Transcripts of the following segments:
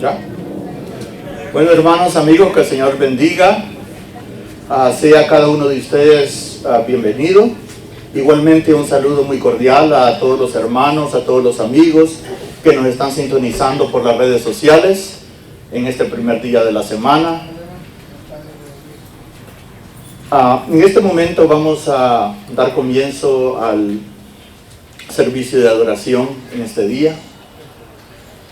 ¿Ya? Bueno, hermanos, amigos, que el Señor bendiga. Sea cada uno de ustedes bienvenido. Igualmente un saludo muy cordial a todos los hermanos, a todos los amigos que nos están sintonizando por las redes sociales en este primer día de la semana. En este momento vamos a dar comienzo al servicio de adoración en este día.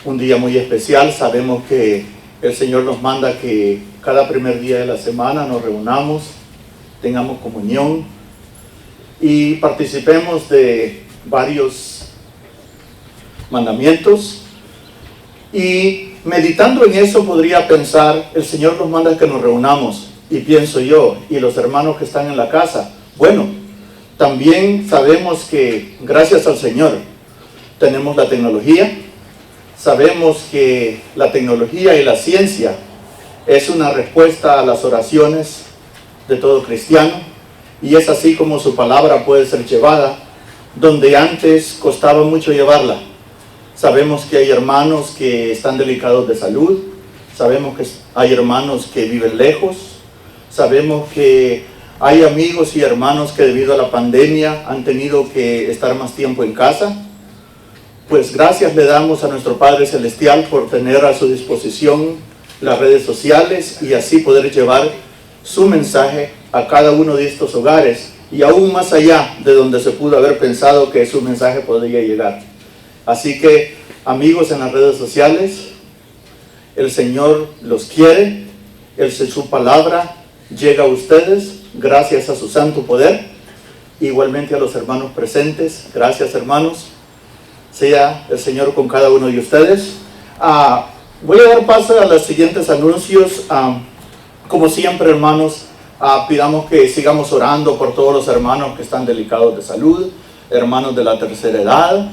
Un día muy especial. Sabemos que el Señor nos manda que cada primer día de la semana nos reunamos, tengamos comunión y participemos de varios mandamientos. Y meditando en eso podría pensar, el Señor nos manda que nos reunamos, y pienso yo, y los hermanos que están en la casa, bueno, también sabemos que gracias al Señor tenemos la tecnología. Sabemos que la tecnología y la ciencia es una respuesta a las oraciones de todo cristiano, y es así como su palabra puede ser llevada donde antes costaba mucho llevarla. Sabemos que hay hermanos que están delicados de salud, sabemos que hay hermanos que viven lejos, sabemos que hay amigos y hermanos que debido a la pandemia han tenido que estar más tiempo en casa. Pues gracias le damos a nuestro Padre Celestial por tener a su disposición las redes sociales y así poder llevar su mensaje a cada uno de estos hogares y aún más allá de donde se pudo haber pensado que su mensaje podría llegar. Así que, amigos en las redes sociales, el Señor los quiere, su palabra llega a ustedes gracias a su santo poder. Igualmente a los hermanos presentes, gracias hermanos. Sea el Señor con cada uno de ustedes. Voy a dar paso a los siguientes anuncios. Como siempre, hermanos, pidamos que sigamos orando por todos los hermanos que están delicados de salud, hermanos de la tercera edad,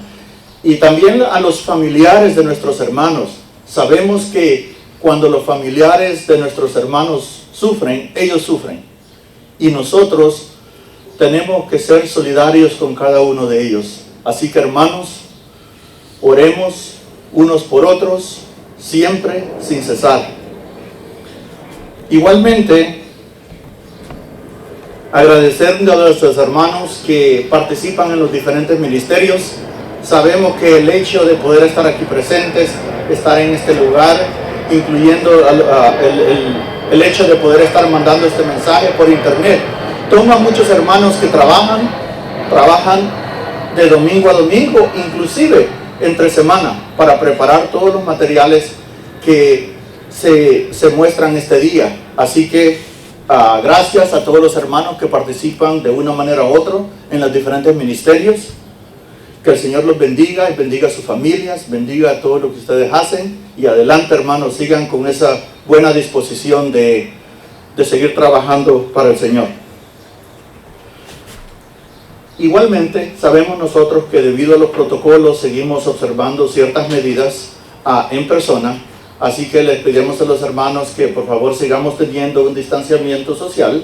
y también a los familiares de nuestros hermanos. Sabemos que cuando los familiares de nuestros hermanos sufren, ellos sufren, y nosotros tenemos que ser solidarios con cada uno de ellos. Así que, hermanos, oremos unos por otros, siempre sin cesar. Igualmente, agradecerle a nuestros hermanos que participan en los diferentes ministerios. Sabemos que el hecho de poder estar aquí presentes, estar en este lugar, incluyendo el hecho de poder estar mandando este mensaje por internet, toma muchos hermanos que trabajan de domingo a domingo, inclusive entre semana, para preparar todos los materiales que se muestran este día. Así que gracias a todos los hermanos que participan de una manera u otra en los diferentes ministerios. Que el Señor los bendiga y bendiga a sus familias, bendiga a todo lo que ustedes hacen, y adelante, hermanos, sigan con esa buena disposición de seguir trabajando para el Señor. Igualmente, sabemos nosotros que debido a los protocolos seguimos observando ciertas medidas en persona, así que les pedimos a los hermanos que por favor sigamos teniendo un distanciamiento social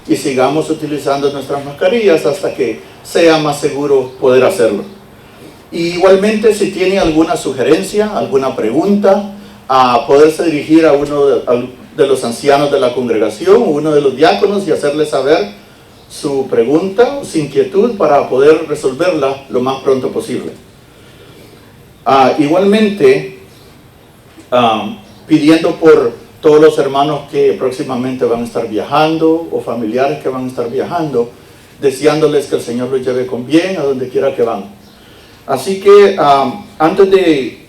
y sigamos utilizando nuestras mascarillas hasta que sea más seguro poder hacerlo. Y igualmente, si tiene alguna sugerencia, alguna pregunta, a poderse dirigir a uno de los ancianos de la congregación o uno de los diáconos y hacerle saber su pregunta o su inquietud para poder resolverla lo más pronto posible. Igualmente, pidiendo por todos los hermanos que próximamente van a estar viajando o familiares que van a estar viajando, deseándoles que el Señor los lleve con bien a donde quiera que van. Así que antes de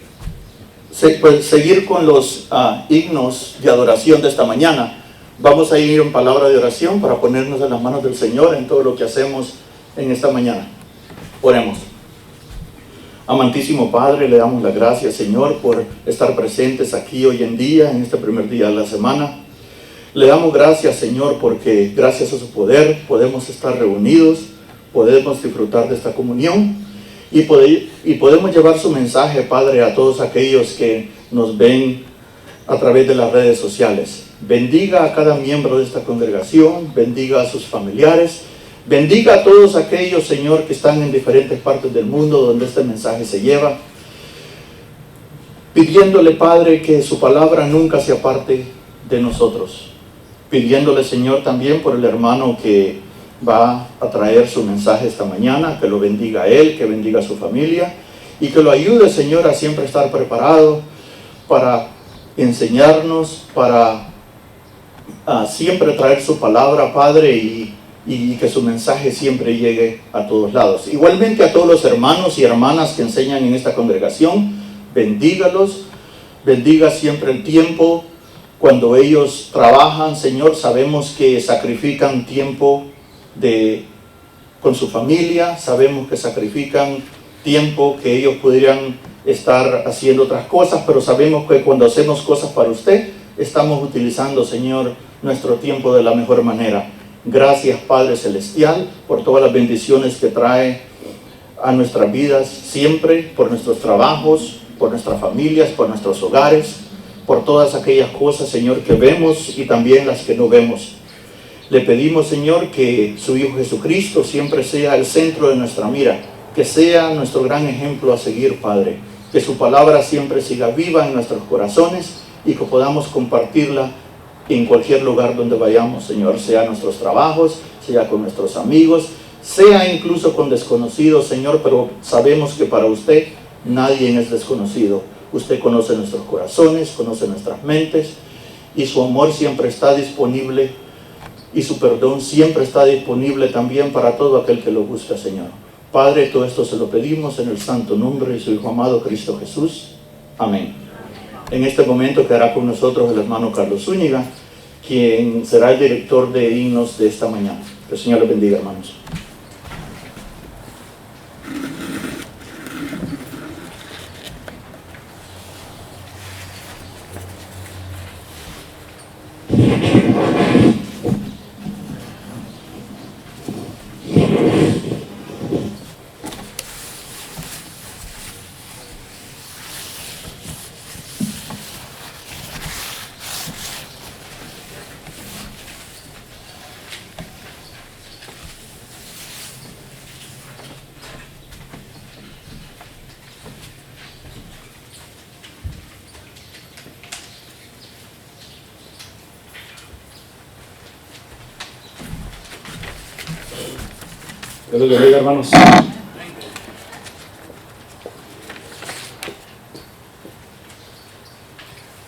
seguir con los himnos de adoración de esta mañana, vamos a ir en palabra de oración para ponernos en las manos del Señor en todo lo que hacemos en esta mañana. Oremos. Amantísimo Padre, le damos las gracias, Señor, por estar presentes aquí hoy en día, en este primer día de la semana. Le damos gracias, Señor, porque gracias a su poder podemos estar reunidos, podemos disfrutar de esta comunión y podemos llevar su mensaje, Padre, a todos aquellos que nos ven a través de las redes sociales. Bendiga a cada miembro de esta congregación, bendiga a sus familiares, bendiga a todos aquellos, Señor, que están en diferentes partes del mundo donde este mensaje se lleva. pidiéndole, Padre, que su palabra nunca se aparte de nosotros. Pidiéndole, Señor, también por el hermano que va a traer su mensaje esta mañana, que lo bendiga a él, que bendiga a su familia y que lo ayude, Señor, a siempre estar preparado para enseñarnos, para siempre traer su palabra, Padre, y que su mensaje siempre llegue a todos lados. Igualmente a todos los hermanos y hermanas que enseñan en esta congregación, bendígalos, bendiga siempre el tiempo cuando ellos trabajan, Señor. Sabemos que sacrifican tiempo con su familia, sabemos que sacrifican tiempo que ellos podrían estar haciendo otras cosas, pero sabemos que cuando hacemos cosas para usted, estamos utilizando, Señor, nuestro tiempo de la mejor manera. Gracias, Padre Celestial, por todas las bendiciones que trae a nuestras vidas siempre, por nuestros trabajos, por nuestras familias, por nuestros hogares, por todas aquellas cosas, Señor, que vemos y también las que no vemos. Le pedimos, Señor, que su Hijo Jesucristo siempre sea el centro de nuestra mira, que sea nuestro gran ejemplo a seguir, Padre. Que su palabra siempre siga viva en nuestros corazones y que podamos compartirla en cualquier lugar donde vayamos, Señor, sea en nuestros trabajos, sea con nuestros amigos, sea incluso con desconocidos, Señor, pero sabemos que para usted nadie es desconocido. Usted conoce nuestros corazones, conoce nuestras mentes, y su amor siempre está disponible, y su perdón siempre está disponible también para todo aquel que lo busca, Señor. Padre, todo esto se lo pedimos en el santo nombre de su Hijo amado Cristo Jesús. Amén. En este momento quedará con nosotros el hermano Carlos Zúñiga, quien será el director de himnos de esta mañana. Que el Señor les bendiga, hermanos. Dios les bendiga, hermanos.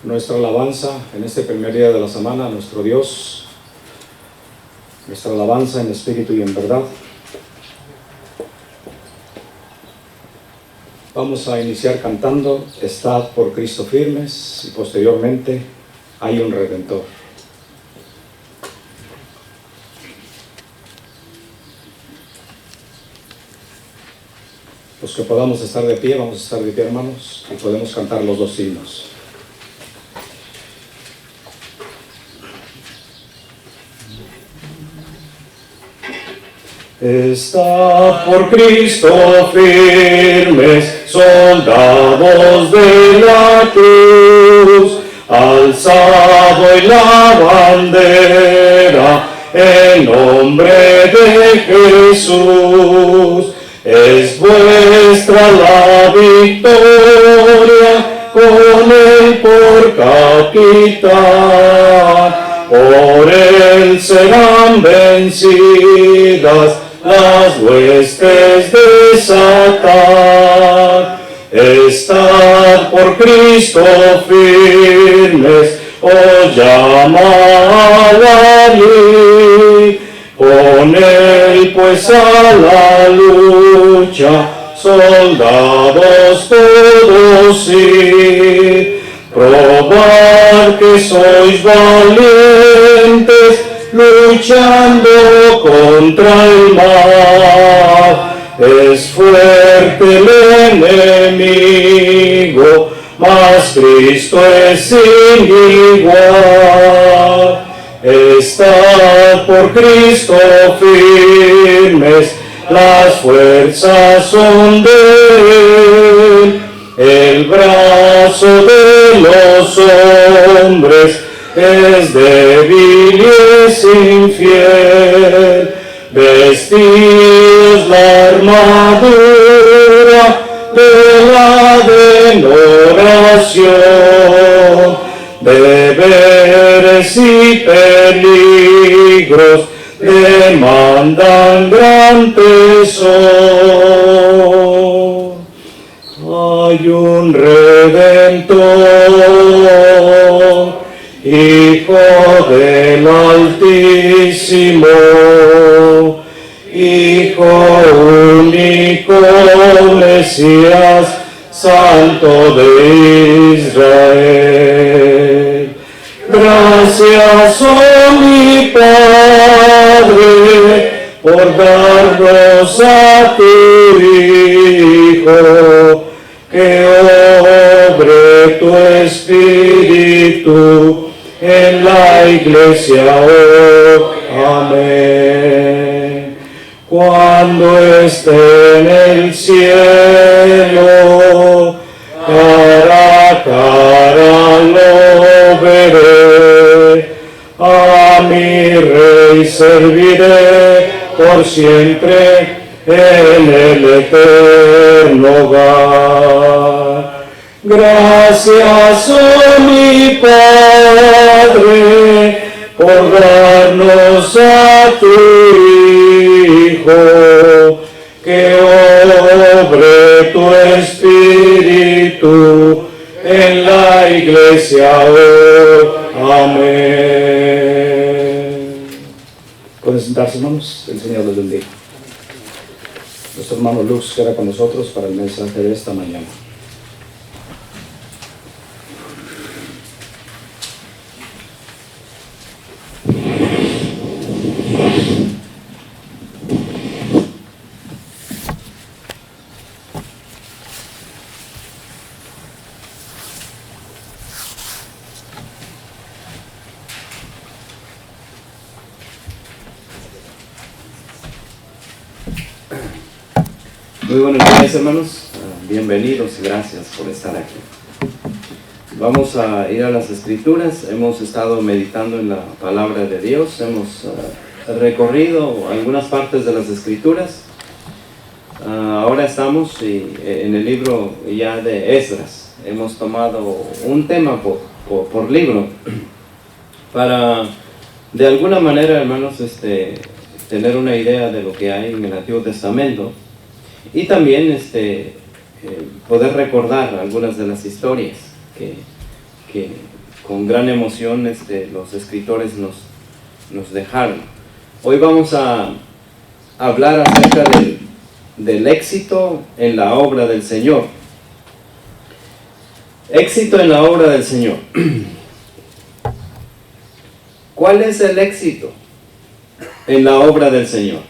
Nuestra alabanza en este primer día de la semana a nuestro Dios, nuestra alabanza en espíritu y en verdad. Vamos a iniciar cantando Estad por Cristo firmes y posteriormente Hay un Redentor. Los que podamos estar de pie, vamos a estar de pie, hermanos, y podemos cantar los dos himnos. Estad por Cristo firmes, soldados de la cruz, alzado en la bandera, en nombre de Jesús. Es vuestra la victoria, con él por capitán, por él serán vencidas las huestes de Satán. Estad por Cristo firmes, os llama a la ley. Con él pues a la lucha, soldados todos ir. Probar que sois valientes, luchando contra el mal. Es fuerte el enemigo, mas Cristo es sin igual. Estad por Cristo firmes, las fuerzas son de él. El brazo de los hombres es débil y es infiel. Vestíos la armadura de la oración. deberes y peligros demandan gran tesoro. Hay un Redentor, Hijo del Altísimo, Hijo único, Mesías, Santo de Israel. Gracias, oh mi Padre, por darnos a tu Hijo, que obre tu Espíritu en la Iglesia hoy. Amén. Cuando esté en el cielo, cara a cara lo veré, a mi Rey serviré por siempre en el eterno hogar. Gracias, oh mi Padre, por darnos a tu Hijo, que obre tu Espíritu en la Iglesia hoy. Amén. Pueden sentarse, hermanos. El Señor les bendiga. Nuestro hermano Lux queda con nosotros para el mensaje de esta mañana. Muy buenos días, hermanos. Bienvenidos y gracias por estar aquí. Vamos a ir a las Escrituras. Hemos estado meditando en la palabra de Dios. Hemos recorrido algunas partes de las Escrituras. Ahora estamos en el libro ya de Esdras. Hemos tomado un tema por libro para, de alguna manera, hermanos, tener una idea de lo que hay en el Antiguo Testamento. Y también poder recordar algunas de las historias que con gran emoción los escritores nos dejaron. Hoy vamos a hablar acerca del éxito en la obra del Señor. Éxito en la obra del Señor. ¿Cuál es el éxito en la obra del Señor?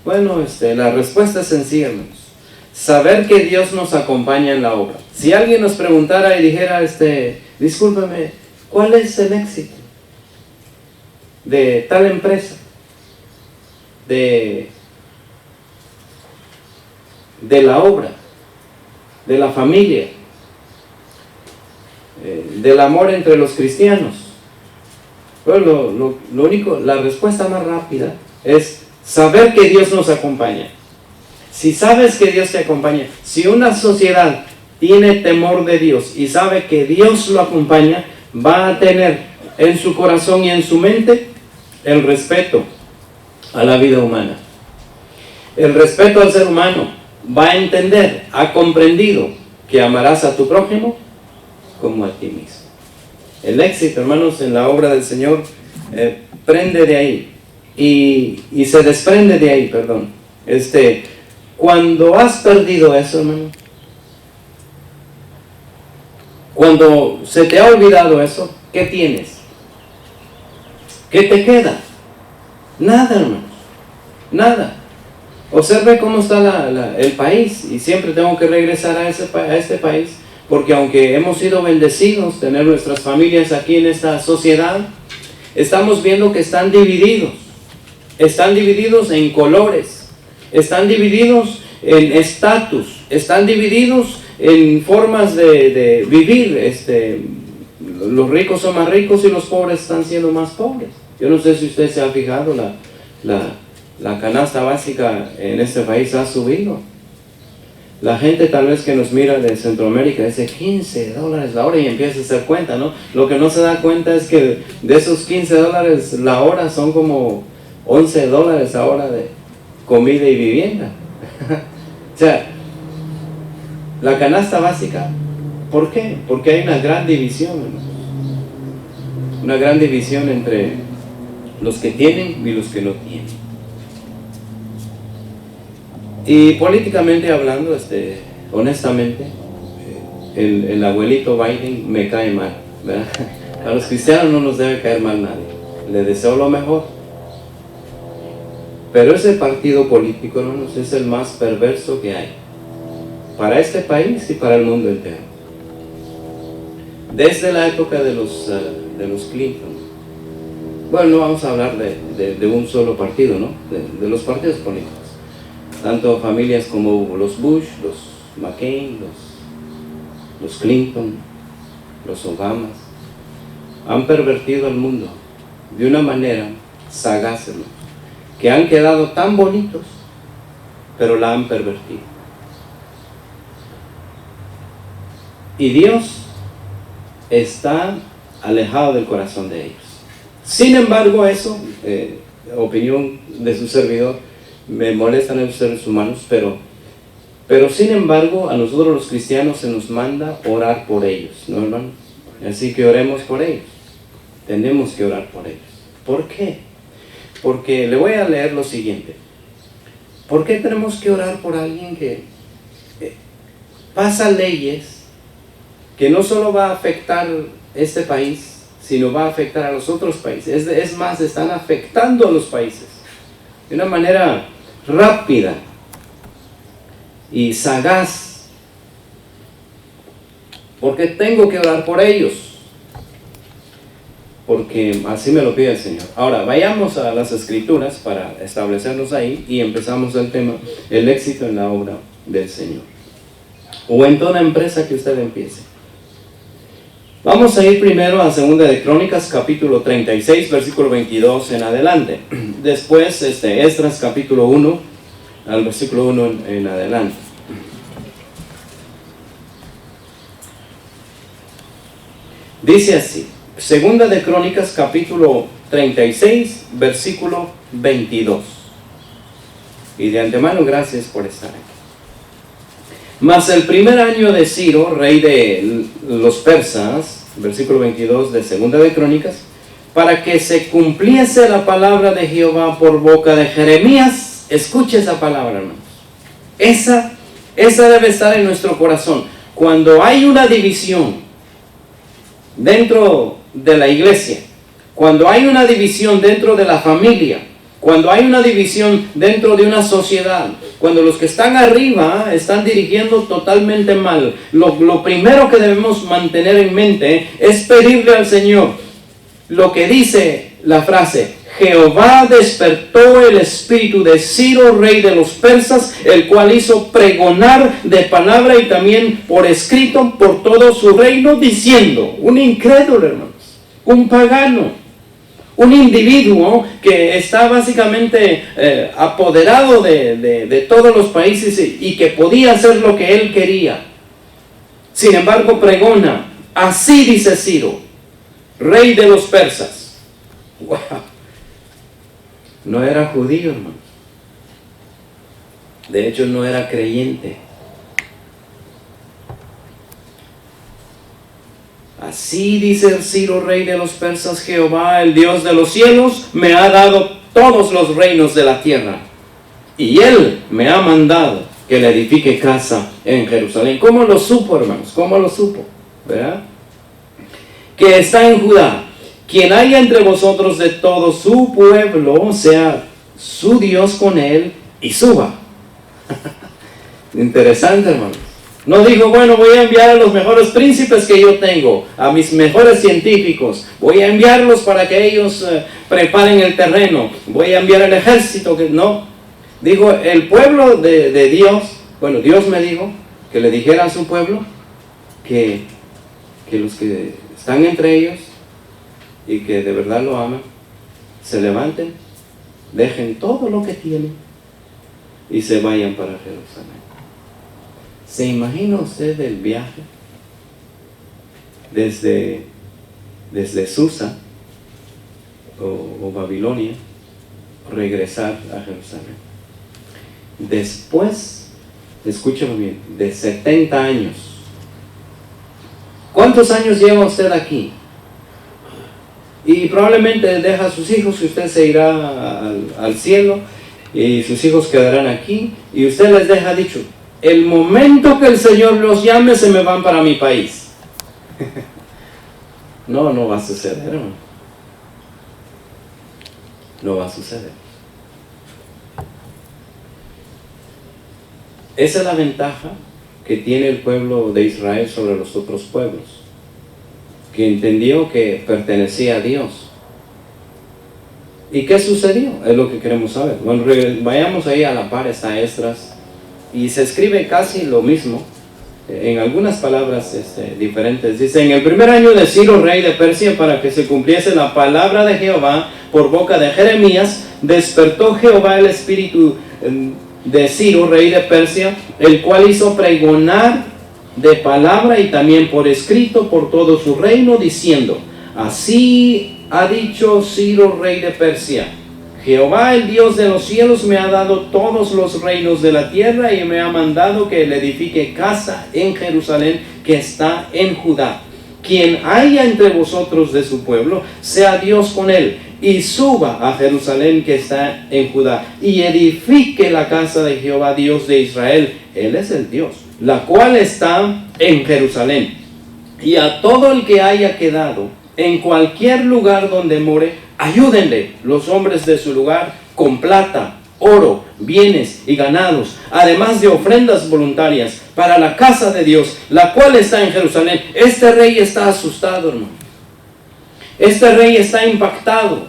Bueno, la respuesta es sencilla, hermanos. Saber que Dios nos acompaña en la obra. Si alguien nos preguntara y dijera, discúlpeme, ¿cuál es el éxito de tal empresa? De la obra, de la familia, del amor entre los cristianos. Bueno, lo único, la respuesta más rápida es saber que Dios nos acompaña. Si sabes que Dios te acompaña, si una sociedad tiene temor de Dios y sabe que Dios lo acompaña, va a tener en su corazón y en su mente el respeto a la vida humana. El respeto al ser humano. Va a entender, ha comprendido que amarás a tu prójimo como a ti mismo. El éxito, hermanos, en la obra del Señor prende de ahí y se desprende de ahí, perdón. Cuando has perdido eso, hermano, cuando se te ha olvidado eso, ¿qué tienes? ¿Qué te queda? Nada, hermanos, nada. Observe cómo está el país, y siempre tengo que regresar a este país, porque aunque hemos sido bendecidos, tener nuestras familias aquí en esta sociedad, estamos viendo que están divididos en colores, están divididos en estatus, están divididos en formas de vivir. Los ricos son más ricos y los pobres están siendo más pobres. Yo no sé si usted se ha fijado, la canasta básica en este país ha subido. La gente tal vez que nos mira de Centroamérica dice $15 la hora y empieza a hacer cuenta, ¿no? Lo que no se da cuenta es que de esos $15 la hora son como $11 a hora de comida y vivienda. O sea, la canasta básica, ¿por qué? Porque hay una gran división, hermanos. Una gran división entre los que tienen y los que no tienen. Y políticamente hablando, honestamente, el abuelito Biden me cae mal, ¿verdad? A los cristianos no nos debe caer mal nadie. Le deseo lo mejor. Pero ese partido político, hermanos, es el más perverso que hay para este país y para el mundo entero. Desde la época de los Clinton. Bueno, no vamos a hablar de un solo partido, ¿no? De los partidos políticos. Tanto familias como los Bush, los McCain, los Clinton, los Obamas, han pervertido el mundo de una manera sagaz, hermano, que han quedado tan bonitos, pero la han pervertido. Y Dios está alejado del corazón de ellos. Sin embargo, eso, opinión de su servidor, me molestan los seres humanos, pero sin embargo, a nosotros los cristianos se nos manda orar por ellos, ¿no, hermano? Así que oremos por ellos. Tenemos que orar por ellos. ¿Por qué? Porque le voy a leer lo siguiente. ¿Por qué tenemos que orar por alguien que pasa leyes que no solo va a afectar este país, sino va a afectar a los otros países? Es más, están afectando a los países de una manera rápida y sagaz. Porque tengo que orar por ellos, porque así me lo pide el Señor. Ahora, vayamos a las Escrituras para establecernos ahí y empezamos el tema, el éxito en la obra del Señor, o en toda empresa que usted empiece. Vamos a ir primero a 2 de Crónicas, capítulo 36, versículo 22 en adelante. Después, Esdras, capítulo 1, al versículo 1 en adelante. Dice así, 2 de Crónicas, capítulo 36, versículo 22. Y de antemano, gracias por estar aquí. Mas el primer año de Ciro, rey de los persas, versículo 22 de 2 de Crónicas, para que se cumpliese la palabra de Jehová por boca de Jeremías. Escuche esa palabra, hermanos. Esa debe estar en nuestro corazón. Cuando hay una división dentro de la iglesia, cuando hay una división dentro de la familia, cuando hay una división dentro de una sociedad, cuando los que están arriba están dirigiendo totalmente mal, lo primero que debemos mantener en mente es pedirle al Señor lo que dice la frase: Jehová despertó el espíritu de Ciro, rey de los persas, el cual hizo pregonar de palabra y también por escrito por todo su reino, diciendo. Un incrédulo, hermanos, un pagano, un individuo que está básicamente apoderado de todos los países y que podía hacer lo que él quería. Sin embargo, pregona: así dice Ciro, rey de los persas. ¡Wow! No era judío, hermano. De hecho, no era creyente. Así dice Ciro, rey de los persas: Jehová, el Dios de los cielos, me ha dado todos los reinos de la tierra, y Él me ha mandado que le edifique casa en Jerusalén. ¿Cómo lo supo, hermanos? ¿Cómo lo supo? ¿Verdad? Que está en Judá. Quien haya entre vosotros de todo su pueblo, sea su Dios con él y suba. Interesante, hermanos. No dijo, bueno, voy a enviar a los mejores príncipes que yo tengo, a mis mejores científicos, voy a enviarlos para que ellos preparen el terreno, voy a enviar el ejército. No, dijo el pueblo de Dios. Bueno, Dios me dijo que le dijera a su pueblo que los que están entre ellos y que de verdad lo aman, se levanten, dejen todo lo que tienen y se vayan para Jerusalén. ¿Se imagina usted el viaje desde Susa o Babilonia, regresar a Jerusalén? Después, escúchame bien, de 70 años. ¿Cuántos años lleva usted aquí? Y probablemente deja a sus hijos y usted se irá al cielo y sus hijos quedarán aquí y usted les deja dicho: el momento que el Señor los llame se me van para mi país. No va a suceder, hermano. No va a suceder. Esa es la ventaja que tiene el pueblo de Israel sobre los otros pueblos, que entendió que pertenecía a Dios. ¿Y qué sucedió? Es lo que queremos saber. Bueno, vayamos ahí a la par, está Esdras, y se escribe casi lo mismo, en algunas palabras diferentes. Dice: en el primer año de Ciro, rey de Persia, para que se cumpliese la palabra de Jehová por boca de Jeremías, despertó Jehová el espíritu de Ciro, rey de Persia, el cual hizo pregonar de palabra y también por escrito por todo su reino, diciendo: así ha dicho Ciro, rey de Persia: Jehová, el Dios de los cielos, me ha dado todos los reinos de la tierra y me ha mandado que le edifique casa en Jerusalén, que está en Judá. Quien haya entre vosotros de su pueblo, sea Dios con él, y suba a Jerusalén, que está en Judá, y edifique la casa de Jehová, Dios de Israel. Él es el Dios, la cual está en Jerusalén. Y a todo el que haya quedado en cualquier lugar donde more, ayúdenle los hombres de su lugar con plata, oro, bienes y ganados, además de ofrendas voluntarias para la casa de Dios, la cual está en Jerusalén. Este rey está asustado, hermano. Este rey está impactado.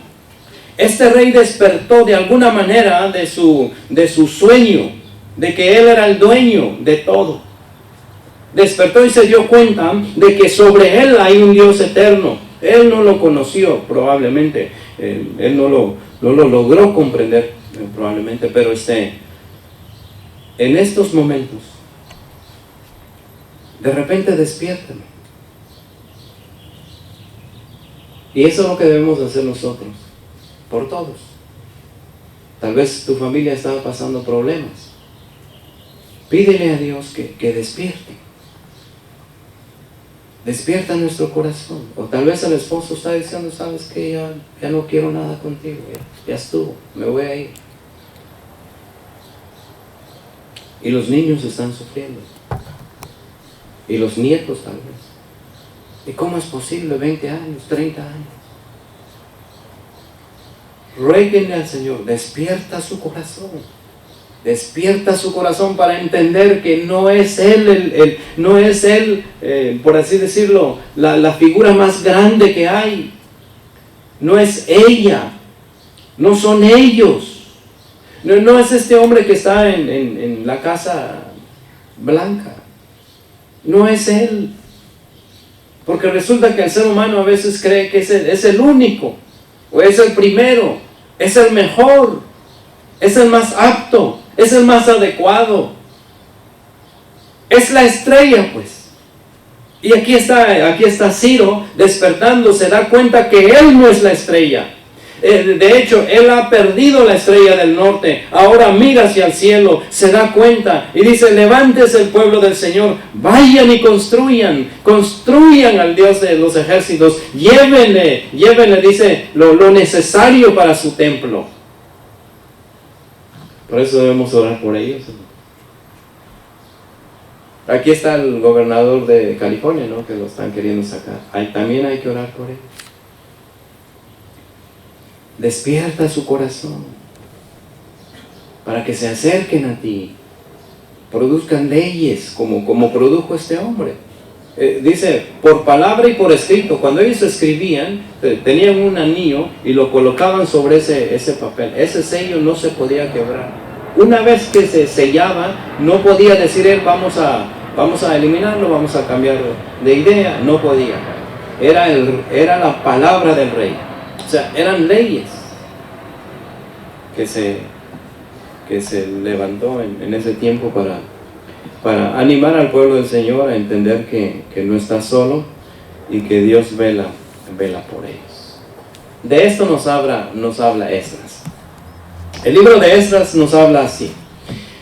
Este rey despertó de alguna manera de su sueño, de que él era el dueño de todo. Despertó y se dio cuenta de que sobre él hay un Dios eterno. Él no lo conoció probablemente, él no lo logró comprender probablemente, pero en estos momentos, de repente despierta. Y eso es lo que debemos hacer nosotros, por todos. Tal vez tu familia estaba pasando problemas. Pídele a Dios que despierte. Despierta nuestro corazón. O tal vez el esposo está diciendo: ¿sabes qué? Ya no quiero nada contigo, ya estuvo, me voy a ir. Y los niños están sufriendo. Y los nietos tal vez. ¿Y cómo es posible? 20 años, 30 años. Ruéguenle al Señor, despierta su corazón. Despierta su corazón para entender que no es Él, no es Él, por así decirlo, la figura más grande que hay. No es ella, no son ellos. No es este hombre que está en la casa blanca. No es Él. Porque resulta que el ser humano a veces cree que es el único, o es el primero, es el mejor, es el más apto, es el más adecuado, es la estrella, pues. Y aquí está Ciro despertando, se da cuenta que él no es la estrella. De hecho, él ha perdido la estrella del norte. Ahora mira hacia el cielo, se da cuenta y dice: levántese el pueblo del Señor, vayan y construyan al Dios de los ejércitos, llévenle, dice, lo necesario para su templo. Por eso debemos orar por ellos. Aquí está el gobernador de California, ¿no? Que lo están queriendo sacar. También hay que orar por él. Despierta su corazón para que se acerquen a ti, produzcan leyes como produjo este hombre. Dice, por palabra y por escrito. Cuando ellos escribían, tenían un anillo y lo colocaban sobre ese papel. Ese sello no se podía quebrar. Una vez que se sellaba, no podía decir él: vamos a eliminarlo, vamos a cambiar de idea. No podía. Era la palabra del rey. O sea, eran leyes que se levantó en ese tiempo para animar al pueblo del Señor a entender que no está solo y que Dios vela por ellos. De esto nos habla Esdras. El libro de Esdras nos habla así.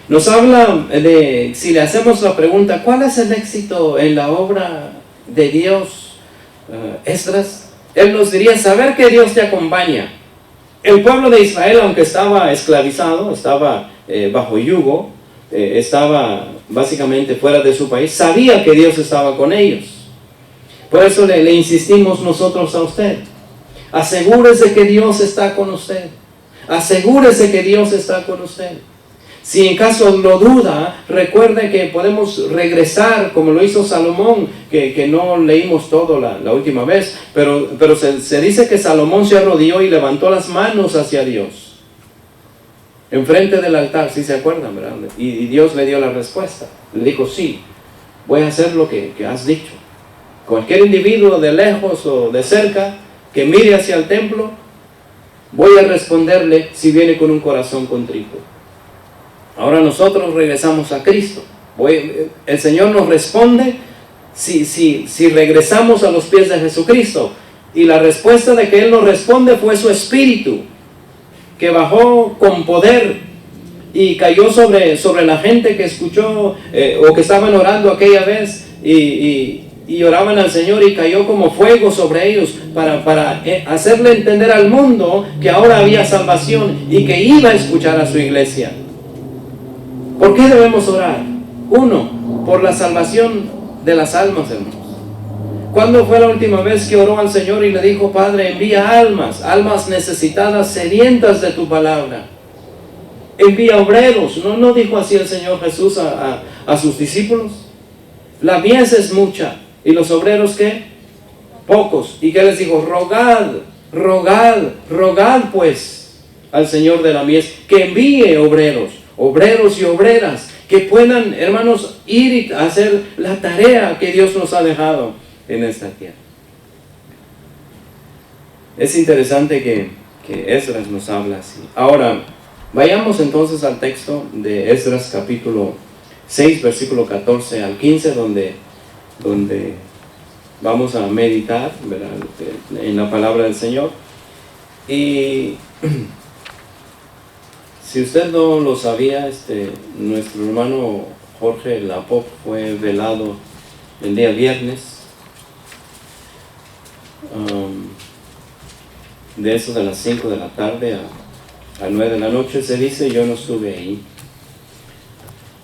Nos habla de, si le hacemos la pregunta, ¿cuál es el éxito en la obra de Dios, Esdras? Él nos diría, saber que Dios te acompaña. El pueblo de Israel, aunque estaba esclavizado, estaba bajo yugo, estaba básicamente fuera de su país, sabía que Dios estaba con ellos. Por eso le insistimos nosotros a usted. Asegúrese que Dios está con usted. Asegúrese que Dios está con usted. Si en caso lo duda, recuerde que podemos regresar como lo hizo Salomón, que no leímos todo la última vez, pero se dice que Salomón se arrodilló y levantó las manos hacia Dios, enfrente del altar, si se acuerdan, ¿verdad? Y Dios le dio la respuesta. Le dijo, sí, voy a hacer lo que has dicho. Cualquier individuo de lejos o de cerca que mire hacia el templo, voy a responderle si viene con un corazón contrito. Ahora nosotros regresamos a Cristo. El Señor nos responde si regresamos a los pies de Jesucristo. Y la respuesta de que Él nos responde fue su Espíritu, que bajó con poder y cayó sobre la gente que escuchó o que estaban orando aquella vez y oraban al Señor, y cayó como fuego sobre ellos para hacerle entender al mundo que ahora había salvación y que iba a escuchar a su iglesia. ¿Por qué debemos orar? Uno, por la salvación de las almas, hermanos. ¿Cuándo fue la última vez que oró al Señor y le dijo, Padre, envía almas necesitadas, sedientas de tu palabra? Envía obreros. ¿No dijo así el Señor Jesús a sus discípulos? La mies es mucha, ¿y los obreros qué? Pocos. ¿Y qué les dijo? Rogad pues al Señor de la mies que envíe obreros y obreras, que puedan, hermanos, ir y hacer la tarea que Dios nos ha dejado en esta tierra. Es interesante que Esdras nos habla así. Ahora, vayamos entonces al texto de Esdras capítulo 6, versículo 14 al 15, donde vamos a meditar, ¿verdad?, en la palabra del Señor. Y si usted no lo sabía, nuestro hermano Jorge Lapop fue velado el día viernes, de eso de las 5 de la tarde a 9 de la noche, se dice. Yo no estuve ahí,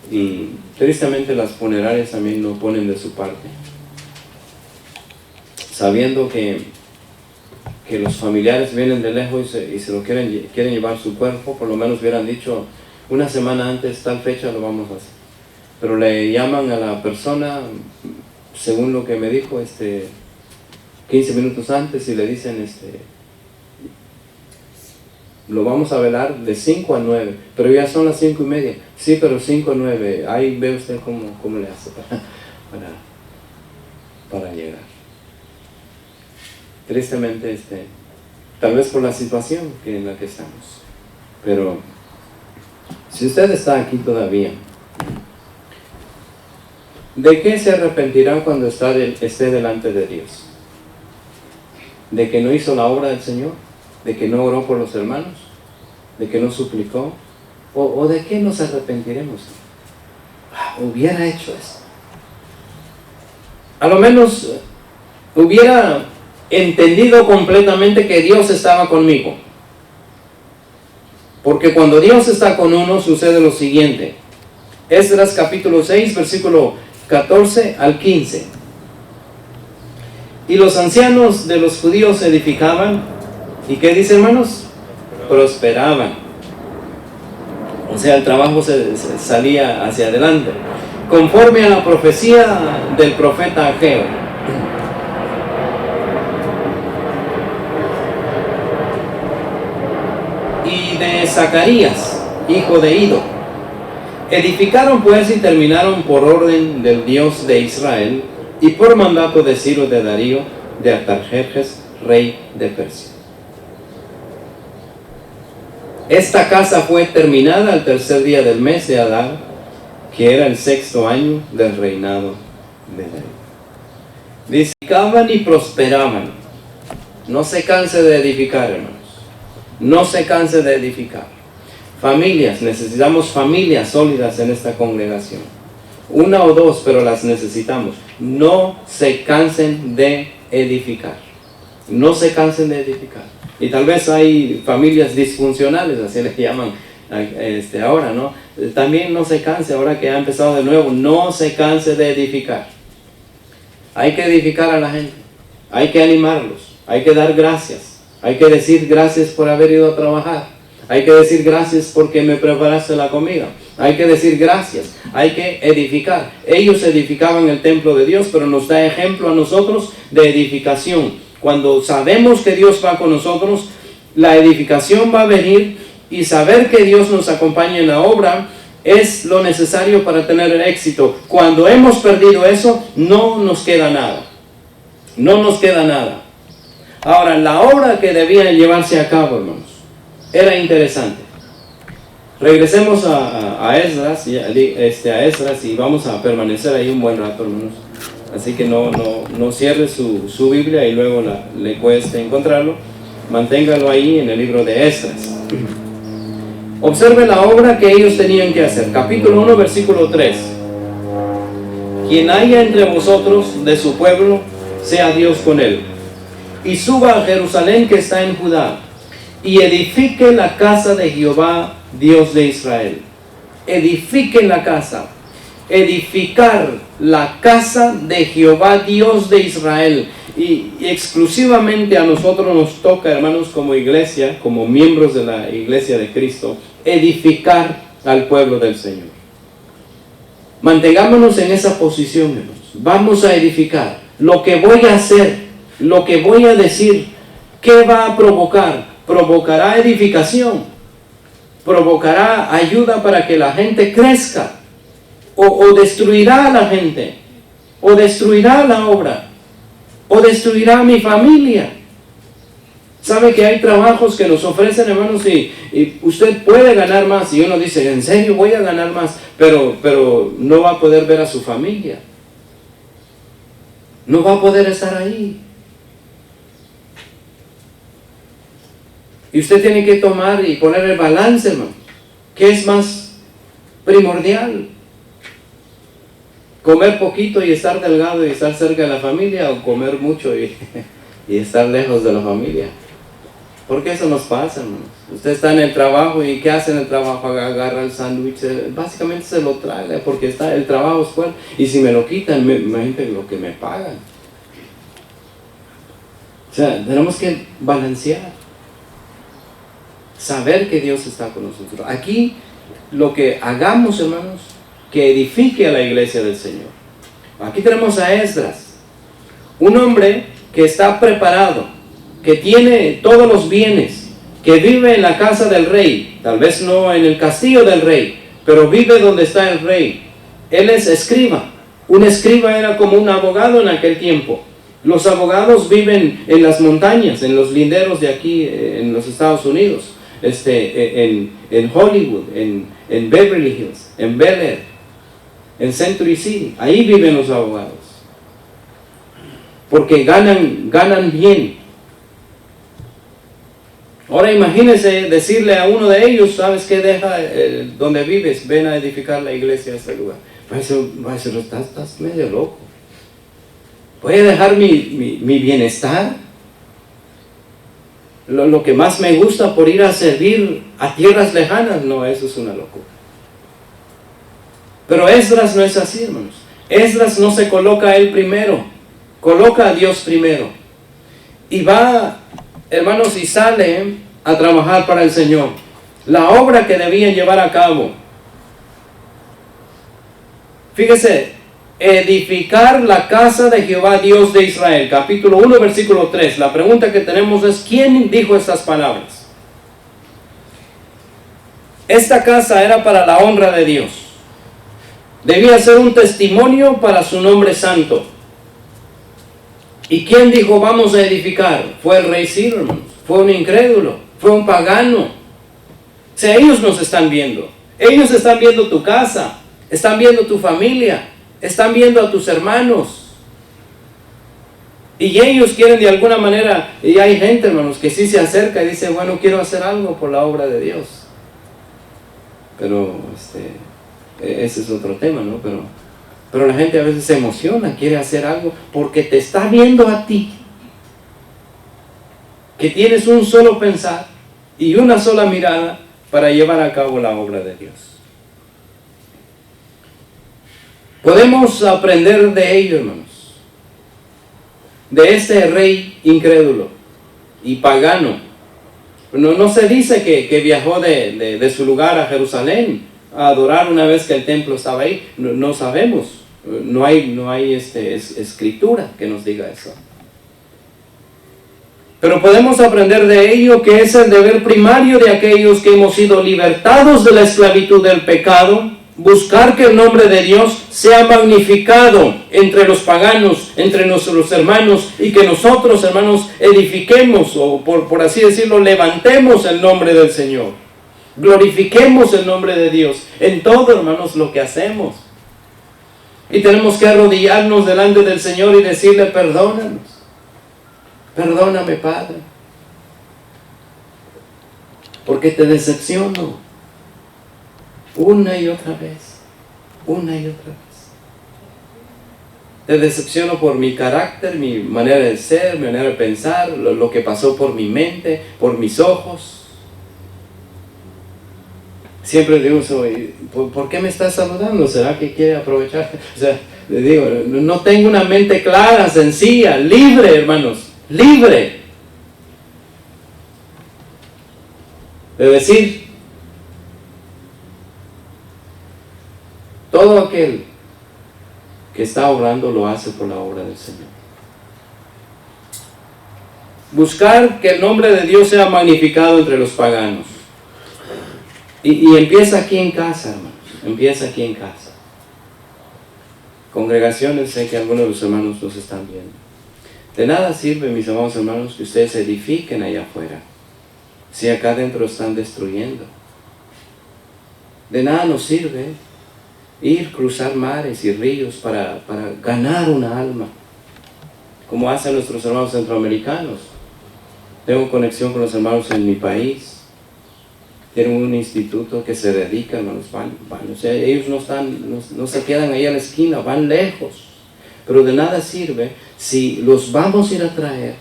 y tristemente las funerarias también no ponen de su parte, sabiendo que los familiares vienen de lejos y se lo quieren llevar su cuerpo. Por lo menos hubieran dicho una semana antes, tal fecha lo vamos a hacer. Pero le llaman a la persona, según lo que me dijo, 15 minutos antes, y le dicen, lo vamos a velar de 5 a 9, pero ya son las 5:30. Sí, pero 5 a 9, ahí ve usted cómo le hace para llegar. Tristemente, tal vez por la situación en la que estamos. Pero si usted está aquí todavía, ¿de qué se arrepentirá cuando esté delante de Dios? ¿De que no hizo la obra del Señor? ¿De que no oró por los hermanos? ¿De que no suplicó? ¿O de qué nos arrepentiremos? Hubiera hecho esto. A lo menos hubiera entendido completamente que Dios estaba conmigo. Porque cuando Dios está con uno, sucede lo siguiente. Esdras capítulo 6, versículo 14 al 15. Y los ancianos de los judíos edificaban, ¿y qué dice, hermanos? Prosperaban. O sea, el trabajo se salía hacia adelante, conforme a la profecía del profeta Ageo. Y de Zacarías, hijo de Ido. Edificaron pues y terminaron por orden del Dios de Israel y por mandato de Ciro de Darío de Artajerjes, rey de Persia. Esta casa fue terminada al tercer día del mes de Adar, que era el 6º año del reinado de David. Edificaban y prosperaban. No se canse de edificar, hermanos. No se canse de edificar. Familias, necesitamos familias sólidas en esta congregación. 1 o 2, pero las necesitamos. No se cansen de edificar. No se cansen de edificar. Y tal vez hay familias disfuncionales, así les llaman ahora, ¿no? También no se canse, ahora que ha empezado de nuevo, no se canse de edificar. Hay que edificar a la gente. Hay que animarlos. Hay que dar gracias. Hay que decir gracias por haber ido a trabajar. Hay que decir gracias porque me preparaste la comida. Hay que decir gracias. Hay que edificar. Ellos edificaban el templo de Dios, pero nos da ejemplo a nosotros de edificación. Cuando sabemos que Dios va con nosotros, la edificación va a venir, y saber que Dios nos acompaña en la obra es lo necesario para tener el éxito. Cuando hemos perdido eso, no nos queda nada. No nos queda nada. Ahora, la obra que debía llevarse a cabo, hermanos, era interesante. Regresemos a Esdras, y vamos a permanecer ahí un buen rato, hermanos. Así que no cierre su Biblia y luego le cueste encontrarlo. Manténgalo ahí en el libro de Esdras. Observe la obra que ellos tenían que hacer. Capítulo 1, versículo 3. Quien haya entre vosotros de su pueblo, sea Dios con él. Y suba a Jerusalén que está en Judá, y edifique la casa de Jehová, Dios de Israel. Edifiquen la casa. Edificar la casa de Jehová, Dios de Israel. Y exclusivamente a nosotros nos toca, hermanos, como iglesia, como miembros de la iglesia de Cristo, edificar al pueblo del Señor. Mantengámonos en esa posición, hermanos. Vamos a edificar. Lo que voy a hacer, lo que voy a decir, ¿qué va a provocar? Provocará edificación. Provocará ayuda para que la gente crezca. O destruirá a la gente. O destruirá la obra. O destruirá a mi familia. Sabe que hay trabajos que nos ofrecen, hermanos, y usted puede ganar más. Y uno dice, ¿en serio voy a ganar más? Pero no va a poder ver a su familia. No va a poder estar ahí. Y usted tiene que tomar y poner el balance, hermano. ¿Qué es más primordial? ¿Comer poquito y estar delgado y estar cerca de la familia, o comer mucho y estar lejos de la familia? Porque eso nos pasa, hermanos. Usted está en el trabajo, y ¿qué hace en el trabajo? Agarra el sándwich, básicamente se lo traga, porque el trabajo es fuerte, y si me lo quitan, imagínate lo que me pagan. O sea, tenemos que balancear. Saber que Dios está con nosotros. Aquí, lo que hagamos, hermanos, que edifique a la iglesia del Señor. Aquí tenemos a Esdras, un hombre que está preparado, que tiene todos los bienes, que vive en la casa del rey, tal vez no en el castillo del rey, pero vive donde está el rey. Él es escriba. Un escriba era como un abogado en aquel tiempo. Los abogados viven en las montañas, en los linderos de aquí, en los Estados Unidos, en Hollywood, en Beverly Hills, en Bel Air, en Century City. Ahí viven los abogados, porque ganan bien. Ahora imagínese decirle a uno de ellos, ¿sabes qué? Deja donde vives, ven a edificar la iglesia a este lugar. Va a decir, estás medio loco. ¿Voy a dejar mi bienestar? Lo que más me gusta por ir a servir a tierras lejanas. No, eso es una locura. Pero Esdras no es así, hermanos. Esdras no se coloca a él primero, coloca a Dios primero. Y va, hermanos, y sale a trabajar para el Señor. La obra que debía llevar a cabo. Fíjese, edificar la casa de Jehová, Dios de Israel. Capítulo 1, versículo 3. La pregunta que tenemos es, ¿quién dijo estas palabras? Esta casa era para la honra de Dios. Debía ser un testimonio para su nombre santo. ¿Y quién dijo vamos a edificar? Fue el rey Ciro, hermanos. Fue un incrédulo, fue un pagano. O sea, ellos nos están viendo. Ellos están viendo tu casa. están viendo tu familia, están viendo a tus hermanos. Y ellos quieren de alguna manera, y hay gente, hermanos, que sí se acerca y dice, bueno, quiero hacer algo por la obra de Dios. Pero ese es otro tema, ¿no? Pero la gente a veces se emociona, quiere hacer algo porque te está viendo a ti, que tienes un solo pensar y una sola mirada para llevar a cabo la obra de Dios. Podemos aprender de ello, hermanos, de este rey incrédulo y pagano. No se dice que viajó de su lugar a Jerusalén a adorar una vez que el templo estaba ahí. No sabemos, no hay escritura que nos diga eso. Pero podemos aprender de ello que es el deber primario de aquellos que hemos sido libertados de la esclavitud del pecado, buscar que el nombre de Dios sea magnificado entre los paganos, entre nuestros hermanos, y que nosotros, hermanos, edifiquemos, o por así decirlo, levantemos el nombre del Señor. Glorifiquemos el nombre de Dios en todo, hermanos, lo que hacemos. Y tenemos que arrodillarnos delante del Señor y decirle, perdónanos. Perdóname, Padre, porque te decepciono una y otra vez, una y otra vez. Te decepciono por mi carácter, mi manera de ser, mi manera de pensar, lo que pasó por mi mente, por mis ojos. Siempre digo, ¿por qué me estás saludando? ¿Será que quiere aprovechar? O sea, le digo, no tengo una mente clara, sencilla, libre, hermanos, libre de decir, todo aquel que está obrando lo hace por la obra del Señor. Buscar que el nombre de Dios sea magnificado entre los paganos. Y empieza aquí en casa, hermanos. Empieza aquí en casa. Congregaciones, sé que algunos de los hermanos nos están viendo. De nada sirve, mis amados hermanos, que ustedes edifiquen allá afuera, si acá adentro están destruyendo. De nada nos sirve cruzar mares y ríos para ganar una alma, como hacen nuestros hermanos centroamericanos. Tengo conexión con los hermanos en mi país. Tienen un instituto que se dedica, hermanos, van, o sea, ellos no se quedan ahí a la esquina, van lejos. Pero de nada sirve si los vamos a ir a traer,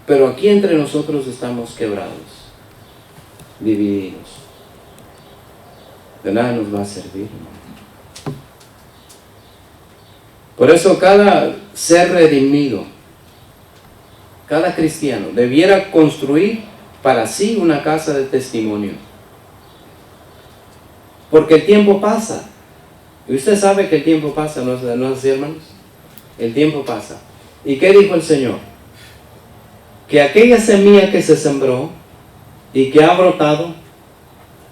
pero aquí entre nosotros estamos quebrados, divididos. De nada nos va a servir, hermano. Por eso cada ser redimido, cada cristiano, debiera construir para sí una casa de testimonio. Porque el tiempo pasa. Y usted sabe que el tiempo pasa, ¿no es así, hermanos? El tiempo pasa. ¿Y qué dijo el Señor? Que aquella semilla que se sembró y que ha brotado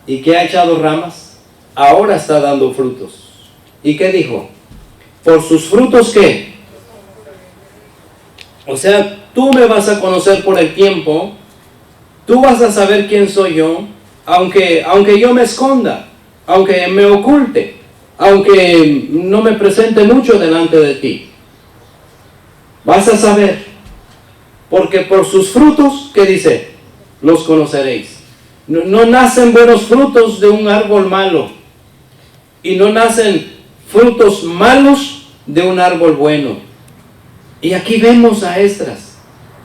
y que ha echado ramas, ahora está dando frutos. ¿Y qué dijo? ¿Por sus frutos qué? O sea, tú me vas a conocer por el tiempo. Tú vas a saber quién soy yo, aunque yo me esconda, aunque me oculte, aunque no me presente mucho delante de ti. Vas a saber, porque por sus frutos, ¿qué dice? Los conoceréis. No nacen buenos frutos de un árbol malo, y no nacen frutos malos de un árbol bueno. Y aquí vemos a Esdras.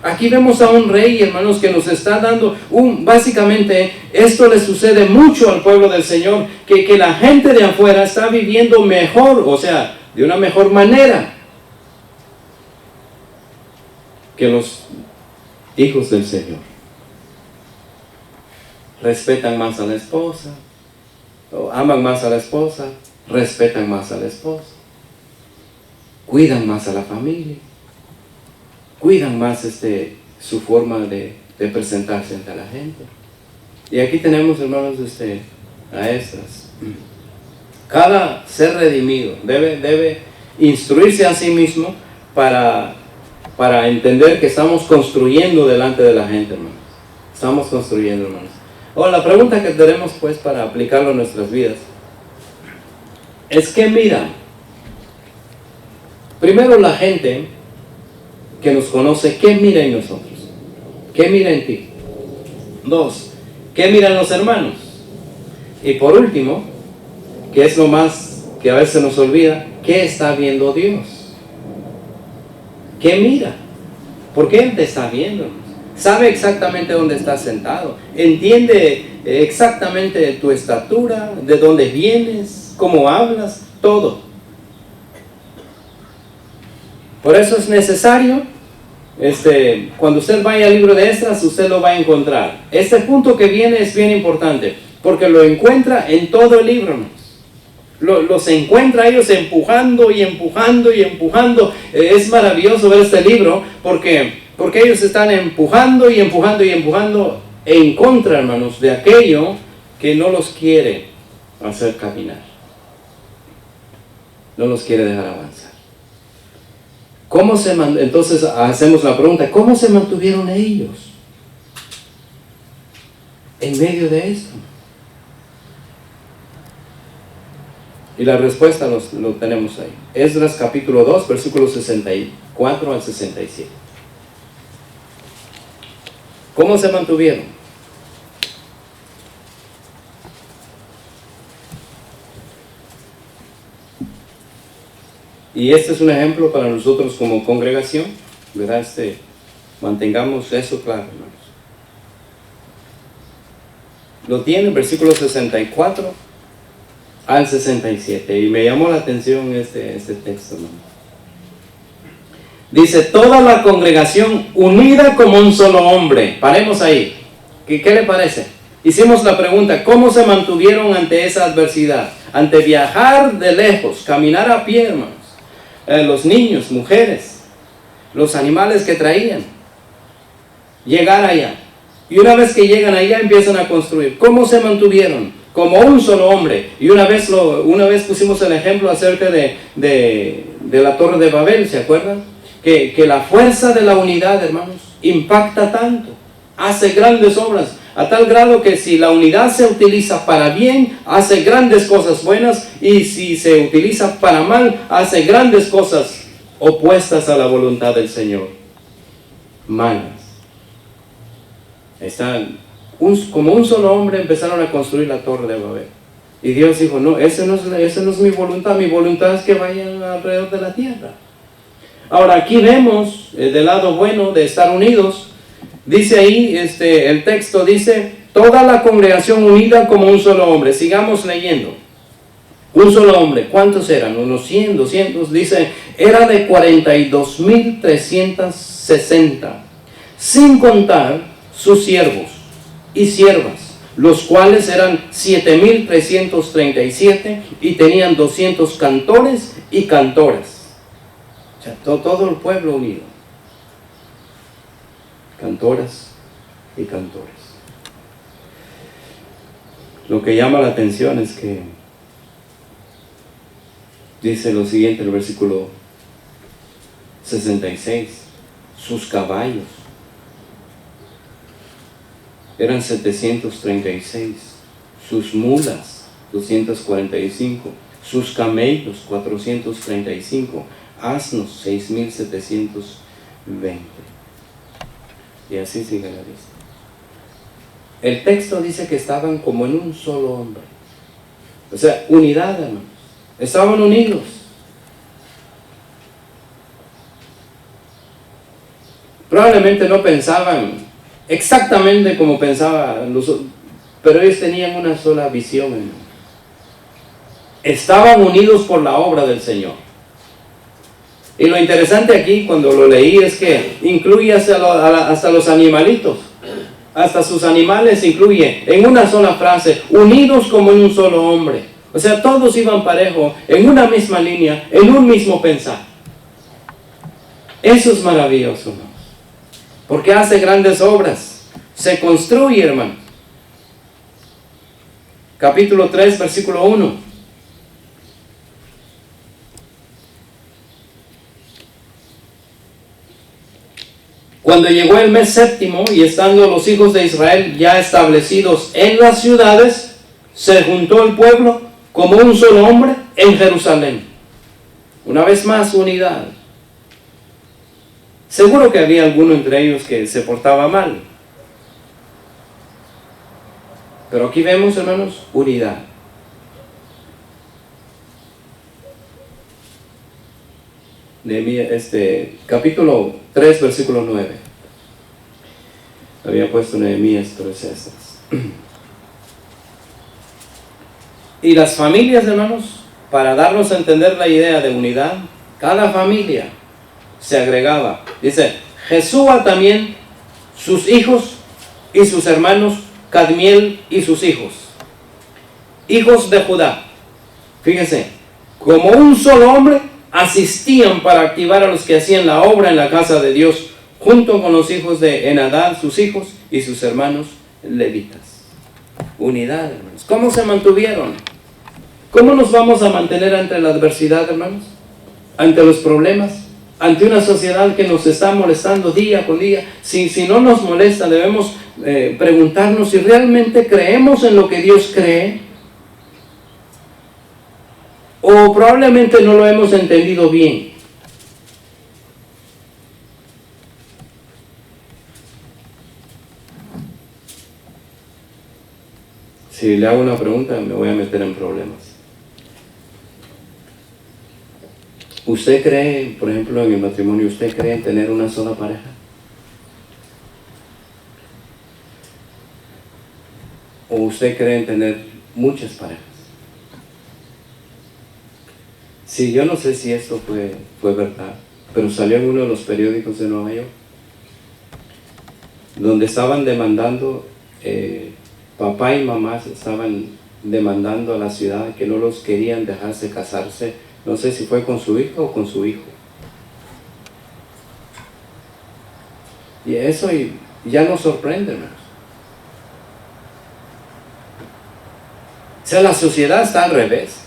Aquí vemos a un rey, hermanos, que nos está dando básicamente, esto le sucede mucho al pueblo del Señor, que la gente de afuera está viviendo mejor, o sea, de una mejor manera que los hijos del Señor. Respetan más a la esposa, o aman más a la esposa, respetan más a la esposa, cuidan más a la familia, cuidan más su forma de presentarse ante la gente. Y aquí tenemos, hermanos, a estas. Cada ser redimido debe instruirse a sí mismo para entender que estamos construyendo delante de la gente, hermanos. Estamos construyendo, hermanos. Ahora, la pregunta que tenemos, pues, para aplicarlo a nuestras vidas es que mira. Primero, la gente que nos conoce, ¿qué mira en nosotros? ¿Qué mira en ti? 2, ¿qué miran los hermanos? Y por último, que es lo más que a veces nos olvida, ¿qué está viendo Dios? ¿Qué mira? Porque Él te está viendo. Sabe exactamente dónde estás sentado. Entiende exactamente tu estatura, de dónde vienes, cómo hablas, todo. Por eso es necesario, cuando usted vaya al libro de Esdras, usted lo va a encontrar. Este punto que viene es bien importante, porque lo encuentra en todo el libro, ¿no? Los encuentra ellos empujando y empujando y empujando. Es maravilloso ver este libro, porque ellos están empujando y empujando y empujando en contra, hermanos, de aquello que no los quiere hacer caminar. No los quiere dejar avanzar. Entonces hacemos la pregunta, ¿cómo se mantuvieron ellos en medio de esto? Y la respuesta lo tenemos ahí. Esdras capítulo 2, versículos 64 al 67. ¿Cómo se mantuvieron? Y este es un ejemplo para nosotros como congregación, ¿verdad? Mantengamos eso claro, hermanos. Lo tiene, versículo 64 al 67, y me llamó la atención este texto, hermano. Dice, toda la congregación unida como un solo hombre. Paremos ahí. ¿Qué le parece? Hicimos la pregunta, ¿cómo se mantuvieron ante esa adversidad? Ante viajar de lejos, caminar a pie, hermanos. Los niños, mujeres, los animales que traían, llegar allá. Y una vez que llegan allá empiezan a construir. ¿Cómo se mantuvieron? Como un solo hombre. Y una vez pusimos el ejemplo acerca de la Torre de Babel, ¿se acuerdan? Que la fuerza de la unidad, hermanos, impacta tanto, hace grandes obras, a tal grado que si la unidad se utiliza para bien, hace grandes cosas buenas, y si se utiliza para mal, hace grandes cosas opuestas a la voluntad del Señor, malas. Como un solo hombre empezaron a construir la Torre de Babel, y Dios dijo, no, esa no es mi voluntad es que vayan alrededor de la tierra. Ahora aquí vemos del lado bueno de estar unidos. Dice ahí, el texto dice, toda la congregación unida como un solo hombre. Sigamos leyendo. Un solo hombre, ¿cuántos eran? Unos 100, 200, dice, era de 42,360, sin contar sus siervos y siervas, los cuales eran 7,337 y tenían 200 cantores y cantoras. O sea, todo el pueblo unido. Cantoras y cantores. Lo que llama la atención es que dice lo siguiente, el versículo 66, sus caballos eran 736, sus mulas 245, sus camellos 435, asnos 6,720. Y así sigue la lista. El texto dice que estaban como en un solo hombre. O sea, unidad, hermanos. Estaban unidos. Probablemente no pensaban exactamente como pensaban los otros, pero ellos tenían una sola visión, hermanos. Estaban unidos por la obra del Señor. Y lo interesante aquí, cuando lo leí, es que incluye hasta los animalitos. Hasta sus animales incluye en una sola frase, unidos como en un solo hombre. O sea, todos iban parejo, en una misma línea, en un mismo pensar. Eso es maravilloso, hermanos. Porque hace grandes obras. Se construye, hermanos. Capítulo 3, versículo 1. Cuando llegó el mes séptimo y estando los hijos de Israel ya establecidos en las ciudades, se juntó el pueblo como un solo hombre en Jerusalén. Una vez más, unidad. Seguro que había alguno entre ellos que se portaba mal. Pero aquí vemos, hermanos, unidad. Nehemías, capítulo 3, versículo 9. Había puesto Nehemías 3. Y las familias, hermanos, para darnos a entender la idea de unidad, cada familia se agregaba. Dice, Jesúa también, sus hijos y sus hermanos, Cadmiel y sus hijos de Judá. Fíjense, como un solo hombre, asistían para activar a los que hacían la obra en la casa de Dios, junto con los hijos de Enadad, sus hijos y sus hermanos levitas. Unidad, hermanos. ¿Cómo se mantuvieron? ¿Cómo nos vamos a mantener ante la adversidad, hermanos? Ante los problemas, ante una sociedad que nos está molestando día con día. Si no nos molesta, debemos preguntarnos si realmente creemos en lo que Dios cree, o probablemente no lo hemos entendido bien. Si le hago una pregunta, me voy a meter en problemas. ¿Usted cree, por ejemplo, en el matrimonio, usted cree en tener una sola pareja? ¿O usted cree en tener muchas parejas? Sí, yo no sé si esto fue verdad, pero salió en uno de los periódicos de Nueva York, donde estaban demandando, papá y mamá estaban demandando a la ciudad que no los querían dejarse casarse. No sé si fue con su hija o con su hijo. Y eso ya nos sorprende, hermanos. O sea, la sociedad está al revés.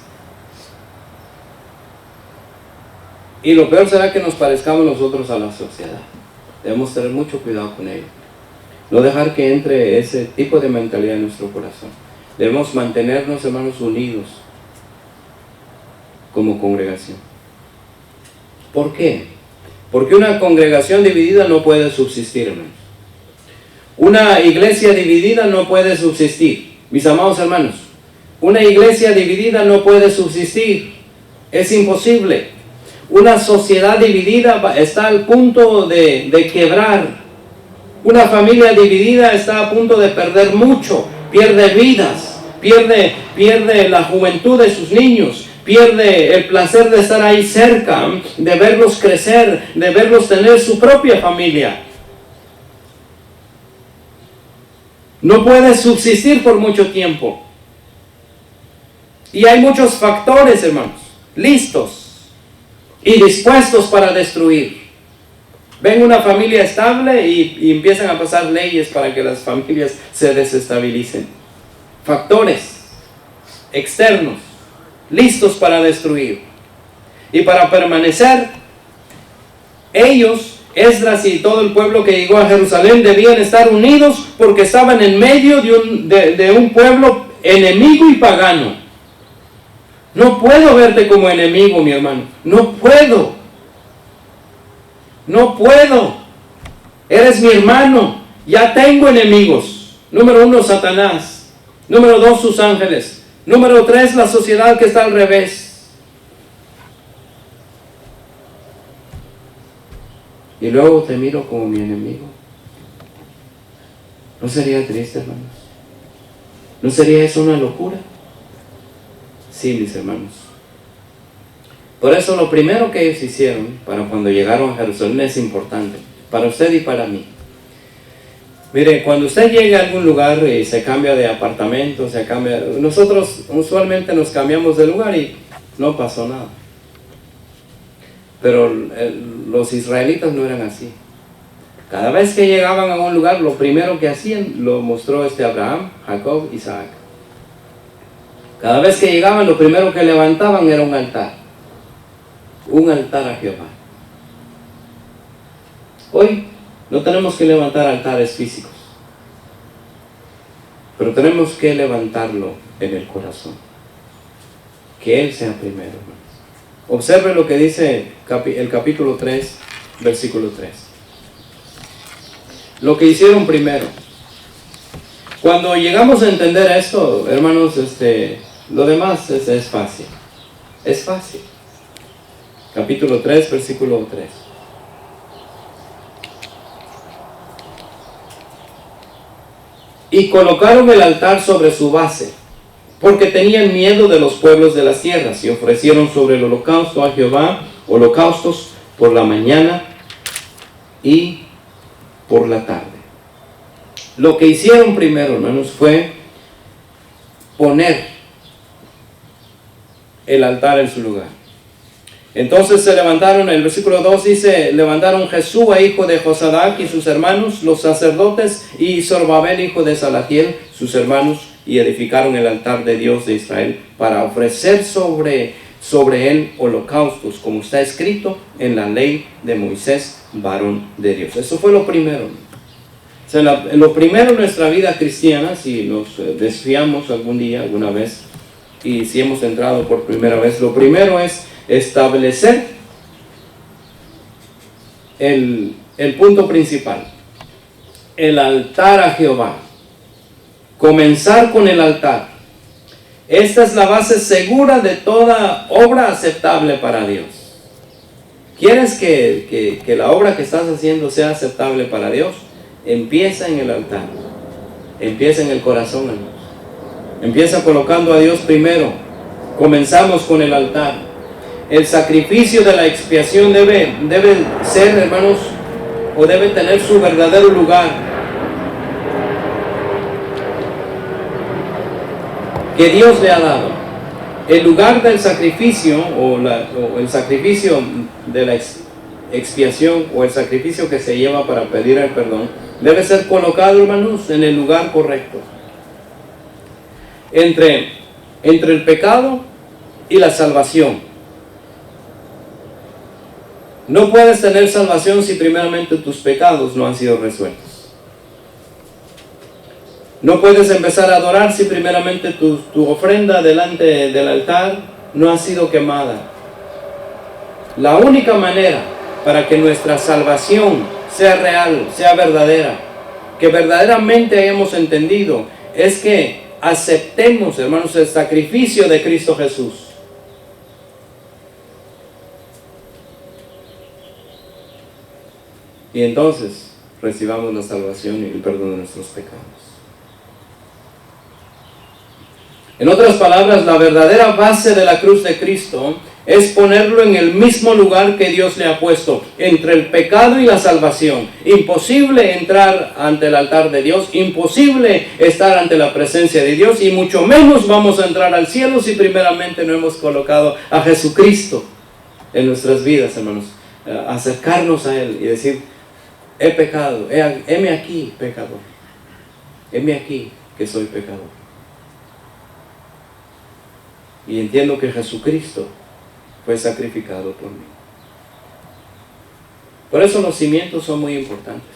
Y lo peor será que nos parezcamos nosotros a la sociedad. Debemos tener mucho cuidado con ello. No dejar que entre ese tipo de mentalidad en nuestro corazón. Debemos mantenernos, hermanos, unidos como congregación. ¿Por qué? Porque una congregación dividida no puede subsistir, hermanos. Una iglesia dividida no puede subsistir. Mis amados hermanos, una iglesia dividida no puede subsistir. Es imposible. Una sociedad dividida está al punto de quebrar. Una familia dividida está a punto de perder mucho. Pierde vidas, pierde la juventud de sus niños, pierde el placer de estar ahí cerca, de verlos crecer, de verlos tener su propia familia. No puede subsistir por mucho tiempo. Y hay muchos factores, hermanos, listos y dispuestos para destruir. Ven una familia estable y empiezan a pasar leyes para que las familias se desestabilicen. Factores externos, listos para destruir. Y para permanecer, ellos, Esdras y todo el pueblo que llegó a Jerusalén, debían estar unidos porque estaban en medio de un pueblo enemigo y pagano. No puedo verte como enemigo, mi hermano. No puedo. Eres mi hermano. Ya tengo enemigos. Número 1, Satanás. Número 2, sus ángeles. Número 3, la sociedad que está al revés. Y luego te miro como mi enemigo. ¿No sería triste, hermanos? ¿No sería eso una locura? Sí, mis hermanos. Por eso lo primero que ellos hicieron para cuando llegaron a Jerusalén es importante, para usted y para mí. Mire, cuando usted llega a algún lugar y se cambia de apartamento, nosotros usualmente nos cambiamos de lugar y no pasó nada. Pero los israelitas no eran así. Cada vez que llegaban a un lugar, lo primero que hacían, lo mostró Abraham, Jacob, Isaac. Cada vez que llegaban, lo primero que levantaban era un altar. Un altar a Jehová. Hoy no tenemos que levantar altares físicos, pero tenemos que levantarlo en el corazón. que Él sea primero, hermanos. Observe lo que dice el capítulo 3, versículo 3. Lo que hicieron primero. Cuando llegamos a entender esto, hermanos, lo demás es fácil. Es fácil. Capítulo 3, versículo 3. Y colocaron el altar sobre su base, porque tenían miedo de los pueblos de las tierras, y ofrecieron sobre el holocausto a Jehová holocaustos por la mañana y por la tarde. Lo que hicieron primero, hermanos, fue poner el altar en su lugar. Entonces se levantaron, el versículo 2 dice, levantaron Jesúa, hijo de Josadac, y sus hermanos, los sacerdotes, y Zorobabel, hijo de Salatiel, sus hermanos, y edificaron el altar de Dios de Israel para ofrecer sobre él holocaustos, como está escrito en la ley de Moisés, varón de Dios. Eso fue lo primero. O sea, lo primero en nuestra vida cristiana, si nos desviamos algún día, alguna vez, y si hemos entrado por primera vez, lo primero es establecer el punto principal, el altar a Jehová. Comenzar con el altar. Esta es la base segura de toda obra aceptable para Dios. ¿Quieres que la obra que estás haciendo sea aceptable para Dios? Empieza en el altar. Empieza en el corazón, hermanos. Empieza colocando a Dios primero. Comenzamos con el altar. El sacrificio de la expiación debe ser, hermanos, o debe tener su verdadero lugar. Que Dios le ha dado. El lugar del sacrificio o el sacrificio de la expiación o el sacrificio que se lleva para pedir el perdón debe ser colocado, hermanos, en el lugar correcto. Entre el pecado y la salvación. No puedes tener salvación si primeramente tus pecados no han sido resueltos. No puedes empezar a adorar si primeramente tu ofrenda delante del altar no ha sido quemada. La única manera para que nuestra salvación sea real, sea verdadera, que verdaderamente hayamos entendido, es que aceptemos, hermanos, el sacrificio de Cristo Jesús. Y entonces recibamos la salvación y el perdón de nuestros pecados. En otras palabras, la verdadera base de la cruz de Cristo es ponerlo en el mismo lugar que Dios le ha puesto, entre el pecado y la salvación. Imposible entrar ante el altar de Dios, imposible estar ante la presencia de Dios, y mucho menos vamos a entrar al cielo si primeramente no hemos colocado a Jesucristo en nuestras vidas, hermanos. Acercarnos a Él y decir, he pecado, heme aquí, pecador. Heme aquí, que soy pecador. Y entiendo que Jesucristo fue sacrificado por mí. Por eso los cimientos son muy importantes.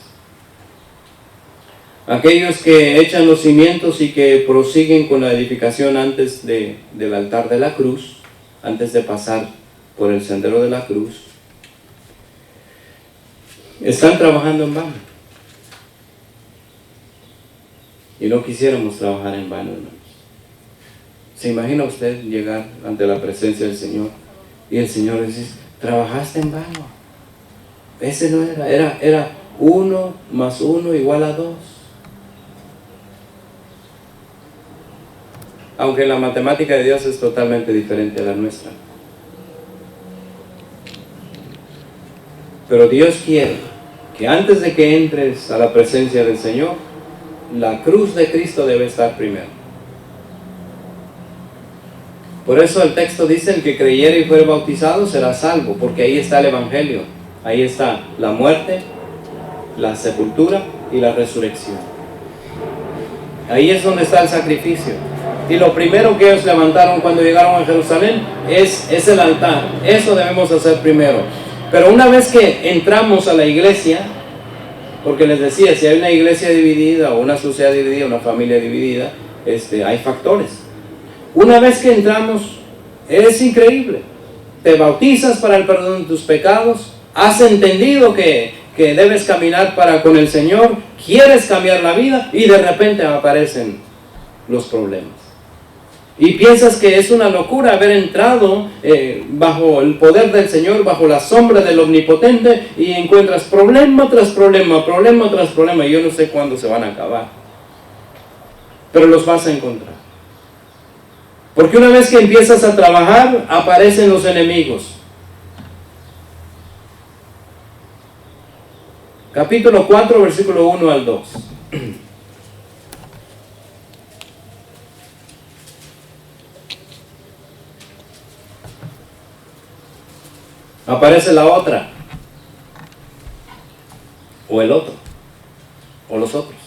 Aquellos que echan los cimientos y que prosiguen con la edificación antes del altar de la cruz, antes de pasar por el sendero de la cruz, están trabajando en vano. Y no quisiéramos trabajar en vano, hermanos. ¿Se imagina usted llegar ante la presencia del Señor y el Señor dice, trabajaste en vano? Ese no era 1 más 1 igual a 2. Aunque la matemática de Dios es totalmente diferente a la nuestra. Pero Dios quiere que antes de que entres a la presencia del Señor, la cruz de Cristo debe estar primero. Por eso el texto dice, el que creyere y fuere bautizado será salvo, porque ahí está el Evangelio. Ahí está la muerte, la sepultura y la resurrección. Ahí es donde está el sacrificio. Y lo primero que ellos levantaron cuando llegaron a Jerusalén es el altar. Eso debemos hacer primero. Pero una vez que entramos a la iglesia, porque les decía, si hay una iglesia dividida o una sociedad dividida, una familia dividida, hay factores. Una vez que entramos Es increíble. Te bautizas para el perdón de tus pecados, has entendido que debes caminar con el Señor, quieres cambiar la vida y de repente aparecen los problemas. Y piensas que es una locura haber entrado bajo el poder del Señor, bajo la sombra del Omnipotente, y encuentras problema tras problema, problema tras problema, y yo no sé cuándo se van a acabar. Pero los vas a encontrar. Porque una vez que empiezas a trabajar, aparecen los enemigos. Capítulo 4, versículo 1 al 2. Aparece la otra, o el otro, o los otros,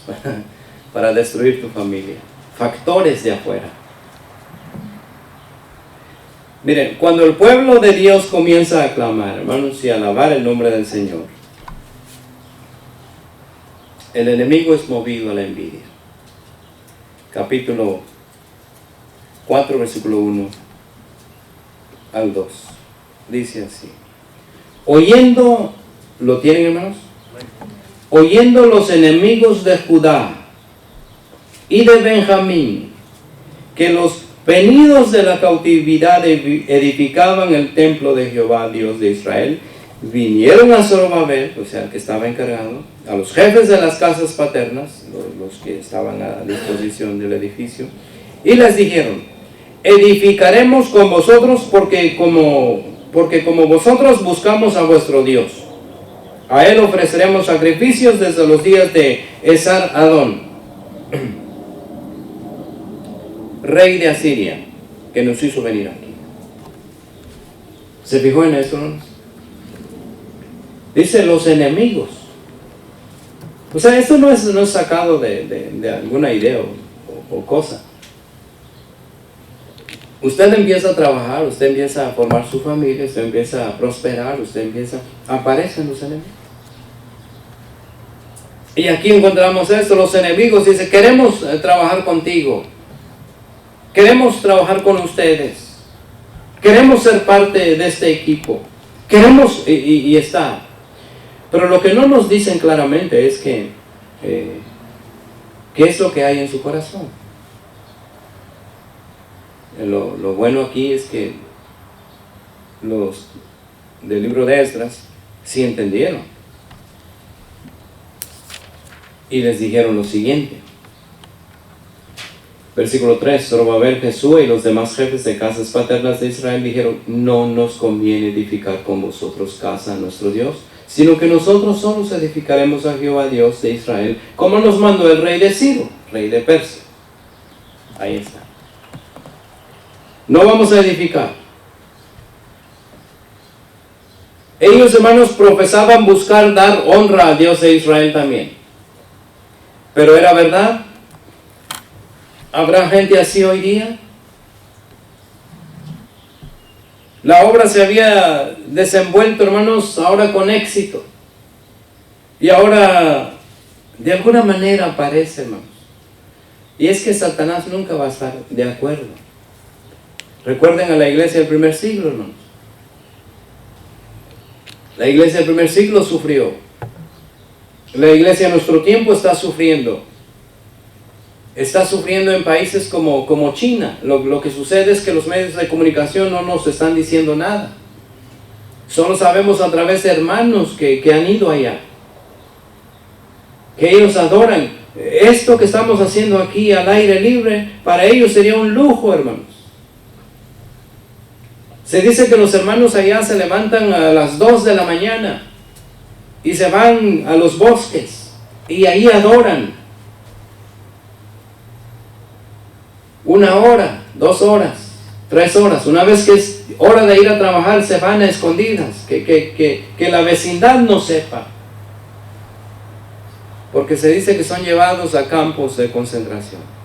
para destruir tu familia. Factores de afuera. Miren, cuando el pueblo de Dios comienza a clamar, hermanos, y a alabar el nombre del Señor, el enemigo es movido a la envidia. Capítulo 4, versículo 1 al 2. Dice así. Oyendo, ¿lo tienen, hermanos? Oyendo los enemigos de Judá y de Benjamín, que los venidos de la cautividad edificaban el templo de Jehová, Dios de Israel, vinieron a Zorobabel, o sea, el que estaba encargado, a los jefes de las casas paternas, los que estaban a disposición del edificio, y les dijeron: edificaremos con vosotros porque como vosotros buscamos a vuestro Dios. A él ofreceremos sacrificios desde los días de Esar-Adón, rey de Asiria, que nos hizo venir aquí. ¿Se fijó en eso, no? Dice los enemigos. O sea, esto no es sacado de alguna idea o cosa. Usted empieza a trabajar, usted empieza a formar su familia, usted empieza a prosperar, aparecen los enemigos. Y aquí encontramos esto, los enemigos dicen: queremos trabajar contigo, queremos trabajar con ustedes, queremos ser parte de este equipo, queremos, y está. Pero lo que no nos dicen claramente es qué es lo que hay en su corazón. Lo bueno aquí es que los del libro de Esdras sí entendieron y les dijeron lo siguiente. Versículo 3: Zorobabel, Jesúa y los demás jefes de casas paternas de Israel dijeron: no nos conviene edificar con vosotros casa a nuestro Dios, sino que nosotros solos edificaremos a Jehová, Dios de Israel, como nos mandó el rey de Ciro, rey de Persia. Ahí está. No vamos a edificar. Ellos, hermanos, profesaban buscar dar honra a Dios de Israel también. Pero ¿era verdad? ¿Habrá gente así hoy día? La obra se había desenvuelto, hermanos, ahora con éxito. Y ahora, de alguna manera aparece, hermanos. Y es que Satanás nunca va a estar de acuerdo. Recuerden a la iglesia del primer siglo, hermanos. La iglesia del primer siglo sufrió. La iglesia de nuestro tiempo está sufriendo. Está sufriendo en países como China. Lo que sucede es que los medios de comunicación no nos están diciendo nada. Solo sabemos a través de hermanos que han ido allá, que ellos adoran. Esto que estamos haciendo aquí al aire libre, para ellos sería un lujo, hermanos. Se dice que los hermanos allá se levantan a las 2 de la mañana y se van a los bosques y ahí adoran. 1 hora, 2 horas, 3 horas. Una vez que es hora de ir a trabajar, se van a escondidas, que la vecindad no sepa. Porque se dice que son llevados a campos de concentración.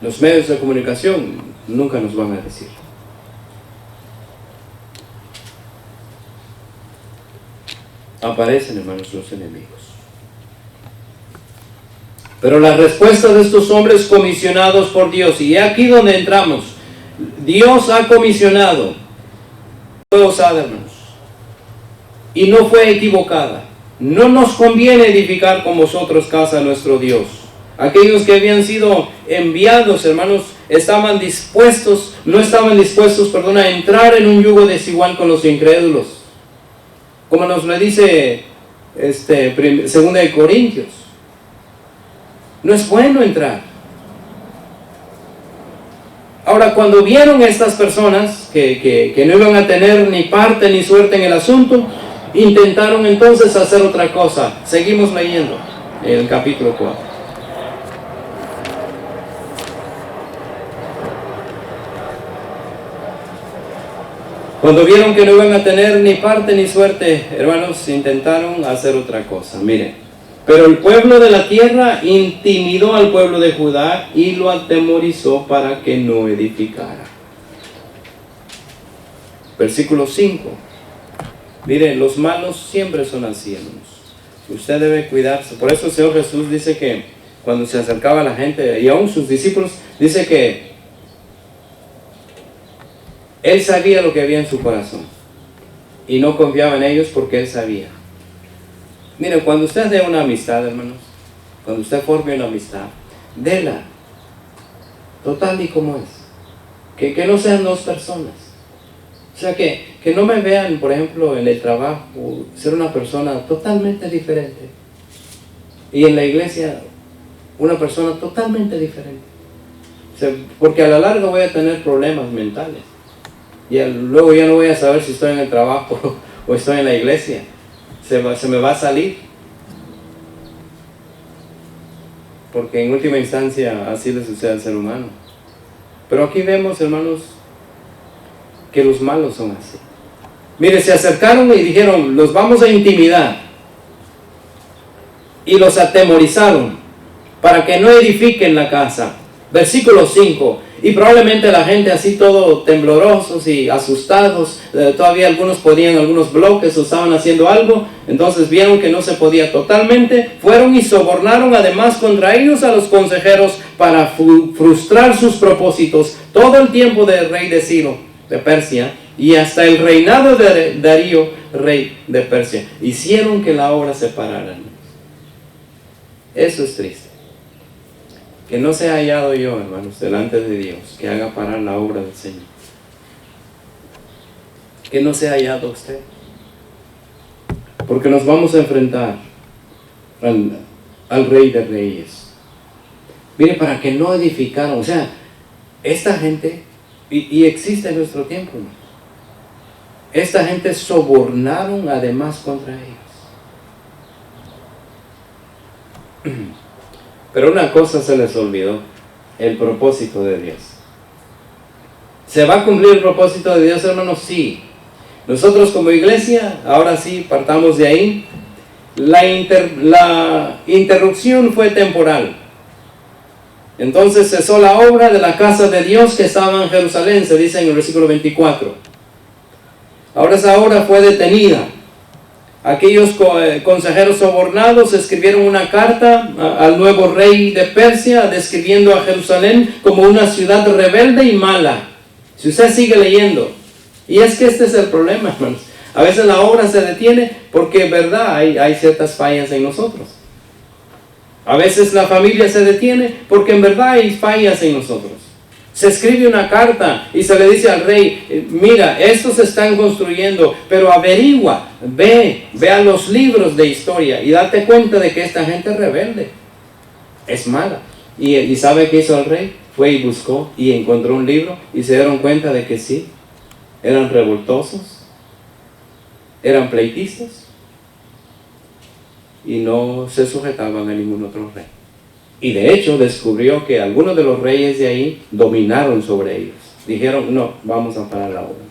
Los medios de comunicación nunca nos van a decir. Aparecen, hermanos, los enemigos. Pero la respuesta de estos hombres comisionados por Dios, y aquí donde entramos, Dios ha comisionado, fue osada, hermanos, y no fue equivocada. No nos conviene edificar con vosotros casa a nuestro Dios. Aquellos que habían sido enviados, hermanos, no estaban dispuestos, a entrar en un yugo desigual con los incrédulos. Como nos lo dice 2 de Corintios. No es bueno entrar. Ahora, cuando vieron estas personas que no iban a tener ni parte ni suerte en el asunto, intentaron entonces hacer otra cosa. Seguimos leyendo en el capítulo 4. Cuando vieron que no iban a tener ni parte ni suerte, hermanos, intentaron hacer otra cosa. Miren, pero el pueblo de la tierra intimidó al pueblo de Judá y lo atemorizó para que no edificara. Versículo 5. Miren, los malos siempre son así, hermanos. Usted debe cuidarse. Por eso el Señor Jesús dice que cuando se acercaba a la gente, y aún sus discípulos, dice que Él sabía lo que había en su corazón y no confiaba en ellos porque Él sabía. Miren, cuando usted dé una amistad, hermanos, cuando usted forme una amistad, déla total y como es. Que no sean dos personas. O sea, que no me vean, por ejemplo, en el trabajo, ser una persona totalmente diferente. Y en la iglesia, una persona totalmente diferente. O sea, porque a la larga voy a tener problemas mentales. Y luego ya no voy a saber si estoy en el trabajo o estoy en la iglesia. Se me va a salir. Porque en última instancia así le sucede al ser humano. Pero aquí vemos, hermanos, que los malos son así. Mire, se acercaron y dijeron, los vamos a intimidar. Y los atemorizaron para que no edifiquen la casa. Versículo 5. Y probablemente la gente así todo temblorosos y asustados, todavía algunos bloques estaban haciendo algo, entonces vieron que no se podía totalmente, fueron y sobornaron además contra ellos a los consejeros para frustrar sus propósitos todo el tiempo del rey de Ciro, de Persia, y hasta el reinado de Darío, rey de Persia. Hicieron que la obra se parara. Eso es triste. Que no sea hallado yo, hermanos, delante de Dios, que haga parar la obra del Señor. Que no sea hallado usted. Porque nos vamos a enfrentar al Rey de Reyes. Mire, para que no edificaron, o sea, esta gente, y existe en nuestro tiempo, hermanos, esta gente sobornaron además contra ellos. Pero una cosa se les olvidó, el propósito de Dios. ¿Se va a cumplir el propósito de Dios, hermanos? Sí. Nosotros como iglesia, ahora sí, partamos de ahí. La interrupción fue temporal. Entonces cesó la obra de la casa de Dios que estaba en Jerusalén, se dice en el versículo 24. Ahora esa obra fue detenida. Aquellos consejeros sobornados escribieron una carta al nuevo rey de Persia, describiendo a Jerusalén como una ciudad rebelde y mala. Si usted sigue leyendo, y es que este es el problema, hermanos. A veces la obra se detiene porque, verdad, hay ciertas fallas en nosotros. A veces la familia se detiene porque en verdad hay fallas en nosotros. Se escribe una carta y se le dice al rey, mira, estos se están construyendo, pero averigua, ve a los libros de historia y date cuenta de que esta gente rebelde es mala. ¿Y sabe qué hizo el rey? Fue y buscó y encontró un libro y se dieron cuenta de que sí, eran revoltosos, eran pleitistas y no se sujetaban a ningún otro rey. Y de hecho descubrió que algunos de los reyes de ahí dominaron sobre ellos. Dijeron, no, vamos a parar la obra.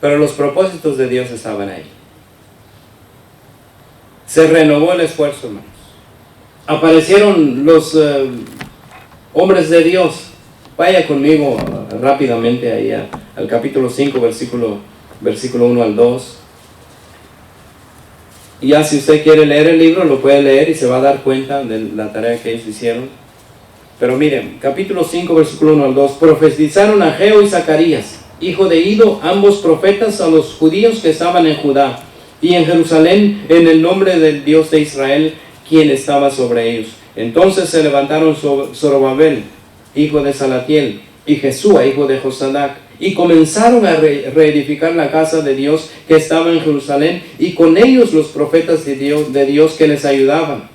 Pero los propósitos de Dios estaban ahí. Se renovó el esfuerzo, hermanos. Aparecieron los hombres de Dios. Vaya conmigo rápidamente ahí al capítulo 5, versículo 1 al 2. Y ya si usted quiere leer el libro, lo puede leer y se va a dar cuenta de la tarea que ellos hicieron. Pero miren, capítulo 5, versículo 1 al 2. Profetizaron Ageo y Zacarías, hijo de Ido, ambos profetas, a los judíos que estaban en Judá y en Jerusalén, en el nombre del Dios de Israel, quien estaba sobre ellos. Entonces se levantaron Zorobabel, hijo de Salatiel, y Jesúa, hijo de Josadac, y comenzaron a reedificar la casa de Dios que estaba en Jerusalén, y con ellos los profetas de Dios que les ayudaban.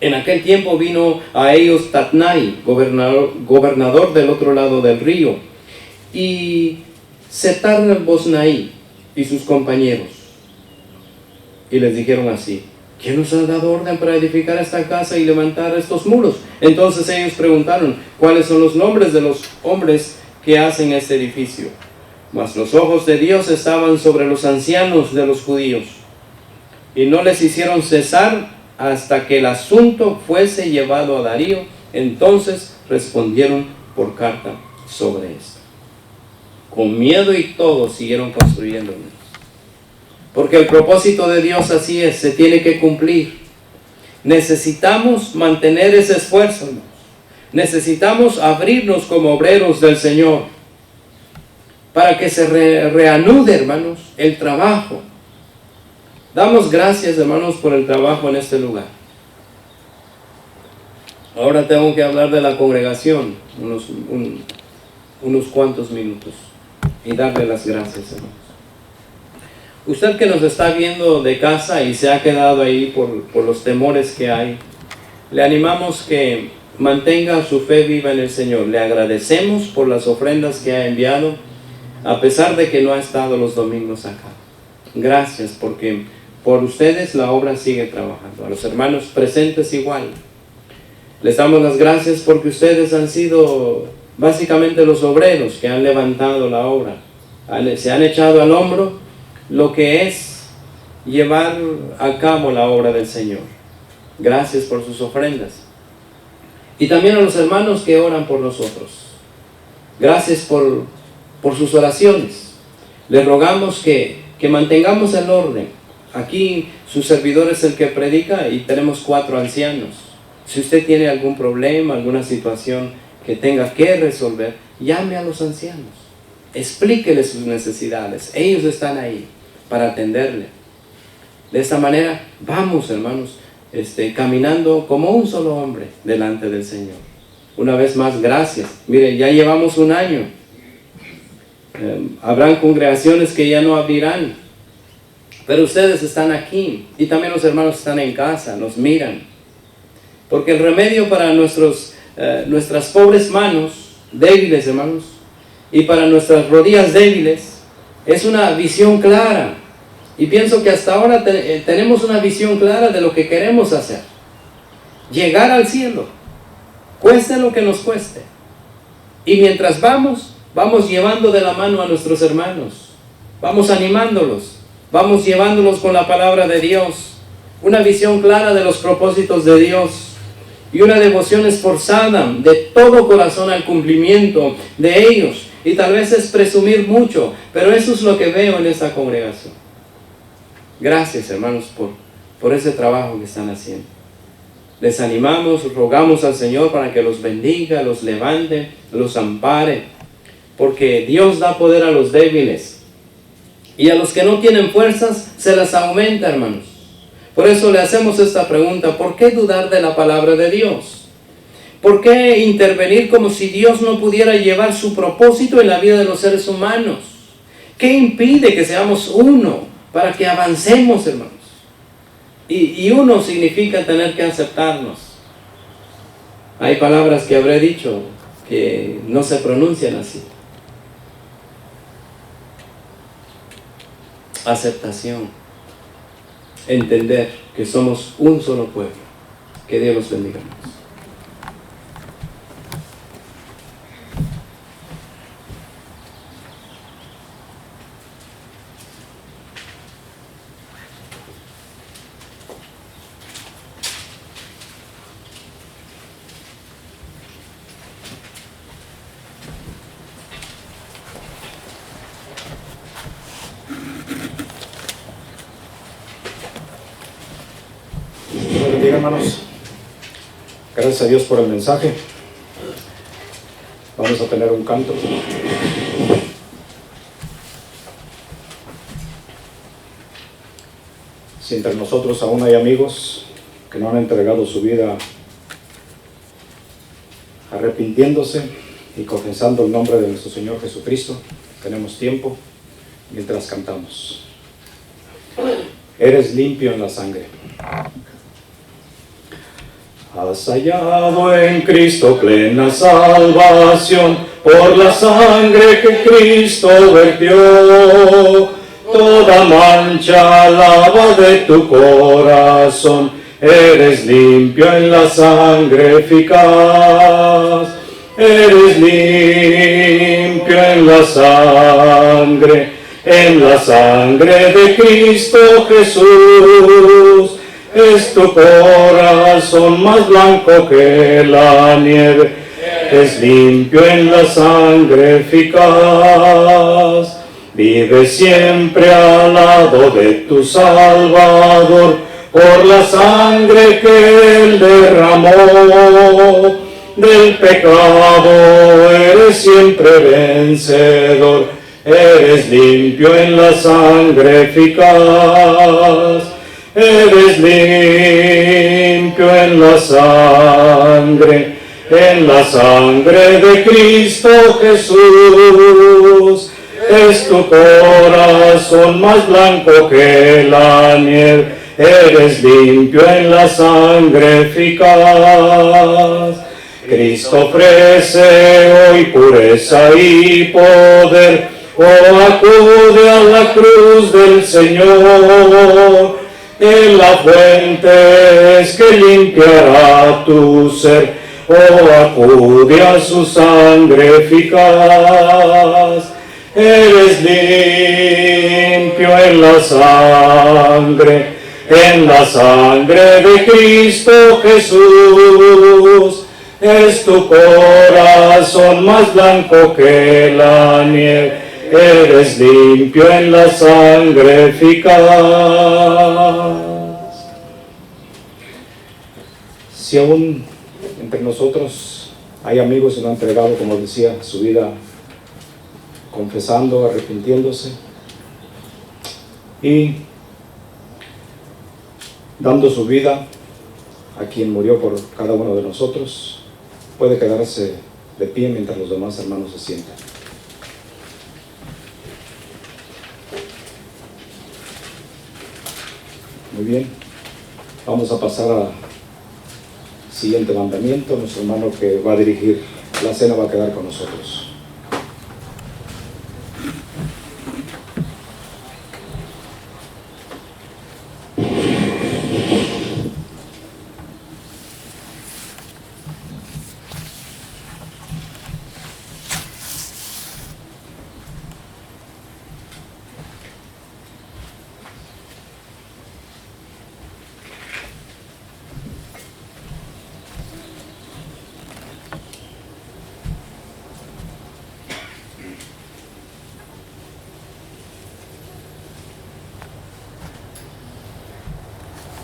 En aquel tiempo vino a ellos Tatnai, gobernador del otro lado del río, y Setar-Bosnai y sus compañeros. Y les dijeron así: ¿quién nos ha dado orden para edificar esta casa y levantar estos muros? Entonces ellos preguntaron: ¿cuáles son los nombres de los hombres que hacen este edificio? Mas los ojos de Dios estaban sobre los ancianos de los judíos, y no les hicieron cesar hasta que el asunto fuese llevado a Darío. Entonces respondieron por carta sobre esto. Con miedo y todo siguieron construyendo. Porque el propósito de Dios así es, se tiene que cumplir. Necesitamos mantener ese esfuerzo, hermanos. Necesitamos abrirnos como obreros del Señor para que se reanude, hermanos, el trabajo. Damos gracias, hermanos, por el trabajo en este lugar. Ahora tengo que hablar de la congregación unos cuantos minutos y darle las gracias, hermanos. Usted que nos está viendo de casa y se ha quedado ahí por los temores que hay, le animamos que mantenga su fe viva en el Señor. Le agradecemos por las ofrendas que ha enviado, a pesar de que no ha estado los domingos acá. Gracias, porque por ustedes la obra sigue trabajando. A los hermanos presentes igual. Les damos las gracias porque ustedes han sido básicamente los obreros que han levantado la obra. Se han echado al hombro lo que es llevar a cabo la obra del Señor. Gracias por sus ofrendas. Y también a los hermanos que oran por nosotros. Gracias por sus oraciones. Les rogamos que mantengamos el orden. Aquí su servidor es el que predica y tenemos 4 ancianos. Si usted tiene algún problema, alguna situación que tenga que resolver, llame a los ancianos. Explíqueles sus necesidades. Ellos están ahí para atenderle. De esta manera vamos, hermanos, caminando como un solo hombre delante del Señor. Una vez más, gracias. Mire, ya llevamos un año. Habrán congregaciones que ya no abrirán, pero ustedes están aquí y también los hermanos están en casa, nos miran. Porque el remedio para nuestras pobres manos débiles, hermanos, y para nuestras rodillas débiles es una visión clara. Y pienso que hasta ahora tenemos una visión clara de lo que queremos hacer. Llegar al cielo, cueste lo que nos cueste. Y mientras vamos llevando de la mano a nuestros hermanos. Vamos animándolos. Vamos llevándolos con la palabra de Dios. Una visión clara de los propósitos de Dios. Y una devoción esforzada de todo corazón al cumplimiento de ellos. Y tal vez es presumir mucho, pero eso es lo que veo en esta congregación. Gracias, hermanos, por ese trabajo que están haciendo. Les animamos, rogamos al Señor para que los bendiga, los levante, los ampare, porque Dios da poder a los débiles y a los que no tienen fuerzas se las aumenta, hermanos. Por eso le hacemos esta pregunta: ¿por qué dudar de la palabra de Dios? ¿Por qué intervenir como si Dios no pudiera llevar su propósito en la vida de los seres humanos? ¿Qué impide que seamos uno para que avancemos, hermanos? Y uno significa tener que aceptarnos. Hay palabras que habré dicho que no se pronuncian así. Aceptación. Entender que somos un solo pueblo. Que Dios los bendiga. bendiga, hermanos. Gracias a Dios por el mensaje. Vamos a tener un canto. Si entre nosotros aún hay amigos que no han entregado su vida arrepintiéndose y confesando el nombre de nuestro Señor Jesucristo, tenemos tiempo mientras cantamos. Eres limpio en la sangre. Has hallado en Cristo plena salvación, por la sangre que Cristo vertió. Toda mancha lava de tu corazón, eres limpio en la sangre eficaz. Eres limpio en la sangre de Cristo Jesús. Es tu corazón más blanco que la nieve, es limpio en la sangre eficaz. Vive siempre al lado de tu Salvador, por la sangre que Él derramó. Del pecado eres siempre vencedor, eres limpio en la sangre eficaz. Eres limpio en la sangre de Cristo Jesús. Es tu corazón más blanco que la nieve, eres limpio en la sangre eficaz. Cristo ofrece hoy pureza y poder, acude a la cruz del Señor. En la fuente es que limpiará tu ser, acude a su sangre eficaz. Eres limpio en la sangre de Cristo Jesús. Es tu corazón más blanco que la nieve, eres limpio en la sangre eficaz. Si aún entre nosotros hay amigos que no han entregado, como decía, su vida confesando, arrepintiéndose y dando su vida a quien murió por cada uno de nosotros, puede quedarse de pie mientras los demás hermanos se sientan. Muy bien, vamos a pasar al siguiente mandamiento. Nuestro hermano que va a dirigir la cena va a quedar con nosotros.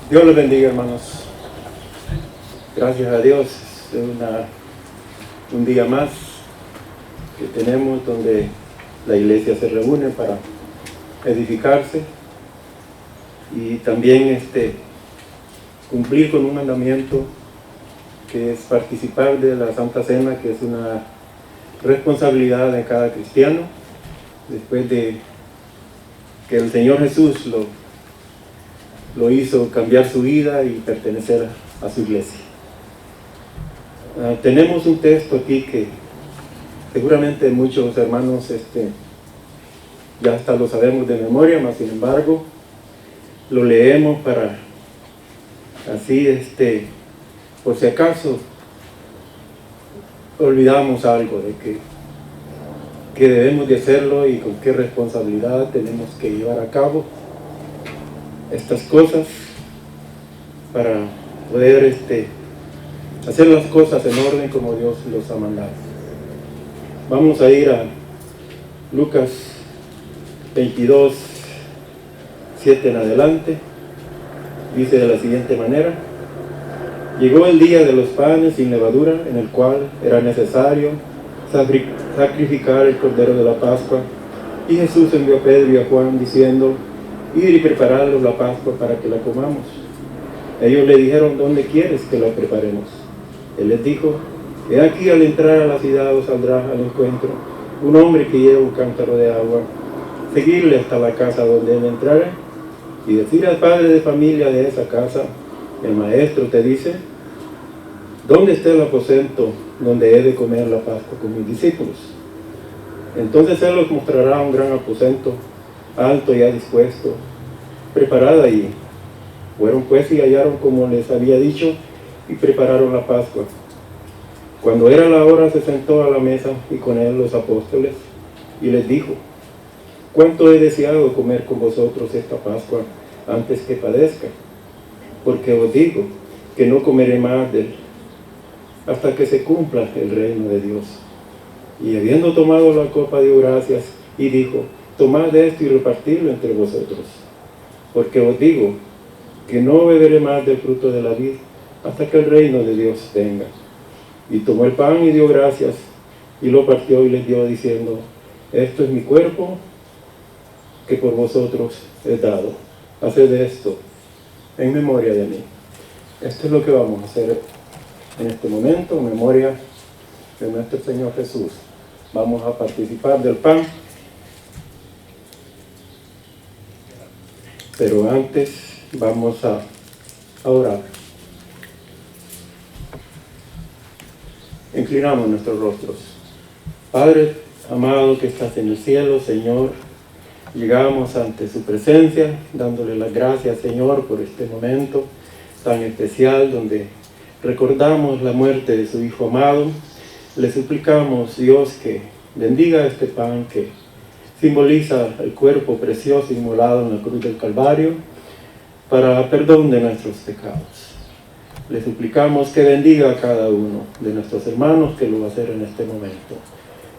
Dios les bendiga, hermanos. Gracias a Dios, es un día más que tenemos donde la iglesia se reúne para edificarse y también cumplir con un mandamiento que es participar de la Santa Cena, que es una responsabilidad de cada cristiano después de que el Señor Jesús lo hizo cambiar su vida y pertenecer a su iglesia. Tenemos un texto aquí que seguramente muchos hermanos ya hasta lo sabemos de memoria, mas sin embargo lo leemos para así, por si acaso olvidamos algo de que debemos de hacerlo y con qué responsabilidad tenemos que llevar a cabo estas cosas para poder hacer las cosas en orden como Dios los ha mandado. Vamos a ir a Lucas 22, 7 en adelante. Dice de la siguiente manera: Llegó el día de los panes sin levadura, en el cual era necesario sacrificar el cordero de la Pascua. Y Jesús envió a Pedro y a Juan diciendo: id y preparadnos la Pascua para que la comamos. Ellos le dijeron: ¿dónde quieres que la preparemos? Él les dijo: he aquí, al entrar a la ciudad os saldrá al encuentro un hombre que lleva un cántaro de agua. Seguirle hasta la casa donde él entrare y decir al padre de familia de esa casa: el maestro te dice: ¿dónde está el aposento donde he de comer la Pascua con mis discípulos? Entonces él os mostrará un gran aposento, alto y ya dispuesto, preparado allí. Fueron pues y hallaron como les había dicho, y prepararon la Pascua. Cuando era la hora, se sentó a la mesa y con él los apóstoles, y les dijo: cuánto he deseado comer con vosotros esta Pascua antes que padezca, porque os digo que no comeré más de él hasta que se cumpla el reino de Dios. Y habiendo tomado la copa, dio gracias y dijo: tomad de esto y repartidlo entre vosotros, porque os digo que no beberé más del fruto de la vid hasta que el reino de Dios venga. Y tomó el pan y dio gracias, y lo partió y les dio, diciendo: esto es mi cuerpo, que por vosotros es dado. Haced esto en memoria de mí. Esto es lo que vamos a hacer en este momento, en memoria de nuestro Señor Jesús. Vamos a participar del pan, pero antes vamos a orar. Inclinamos nuestros rostros. Padre amado que estás en el cielo, Señor, llegamos ante su presencia, dándole las gracias, Señor, por este momento tan especial donde recordamos la muerte de su Hijo amado. Le suplicamos, Dios, que bendiga este pan que simboliza el cuerpo precioso inmolado en la cruz del Calvario para perdón de nuestros pecados. Le suplicamos que bendiga a cada uno de nuestros hermanos que lo va a hacer en este momento.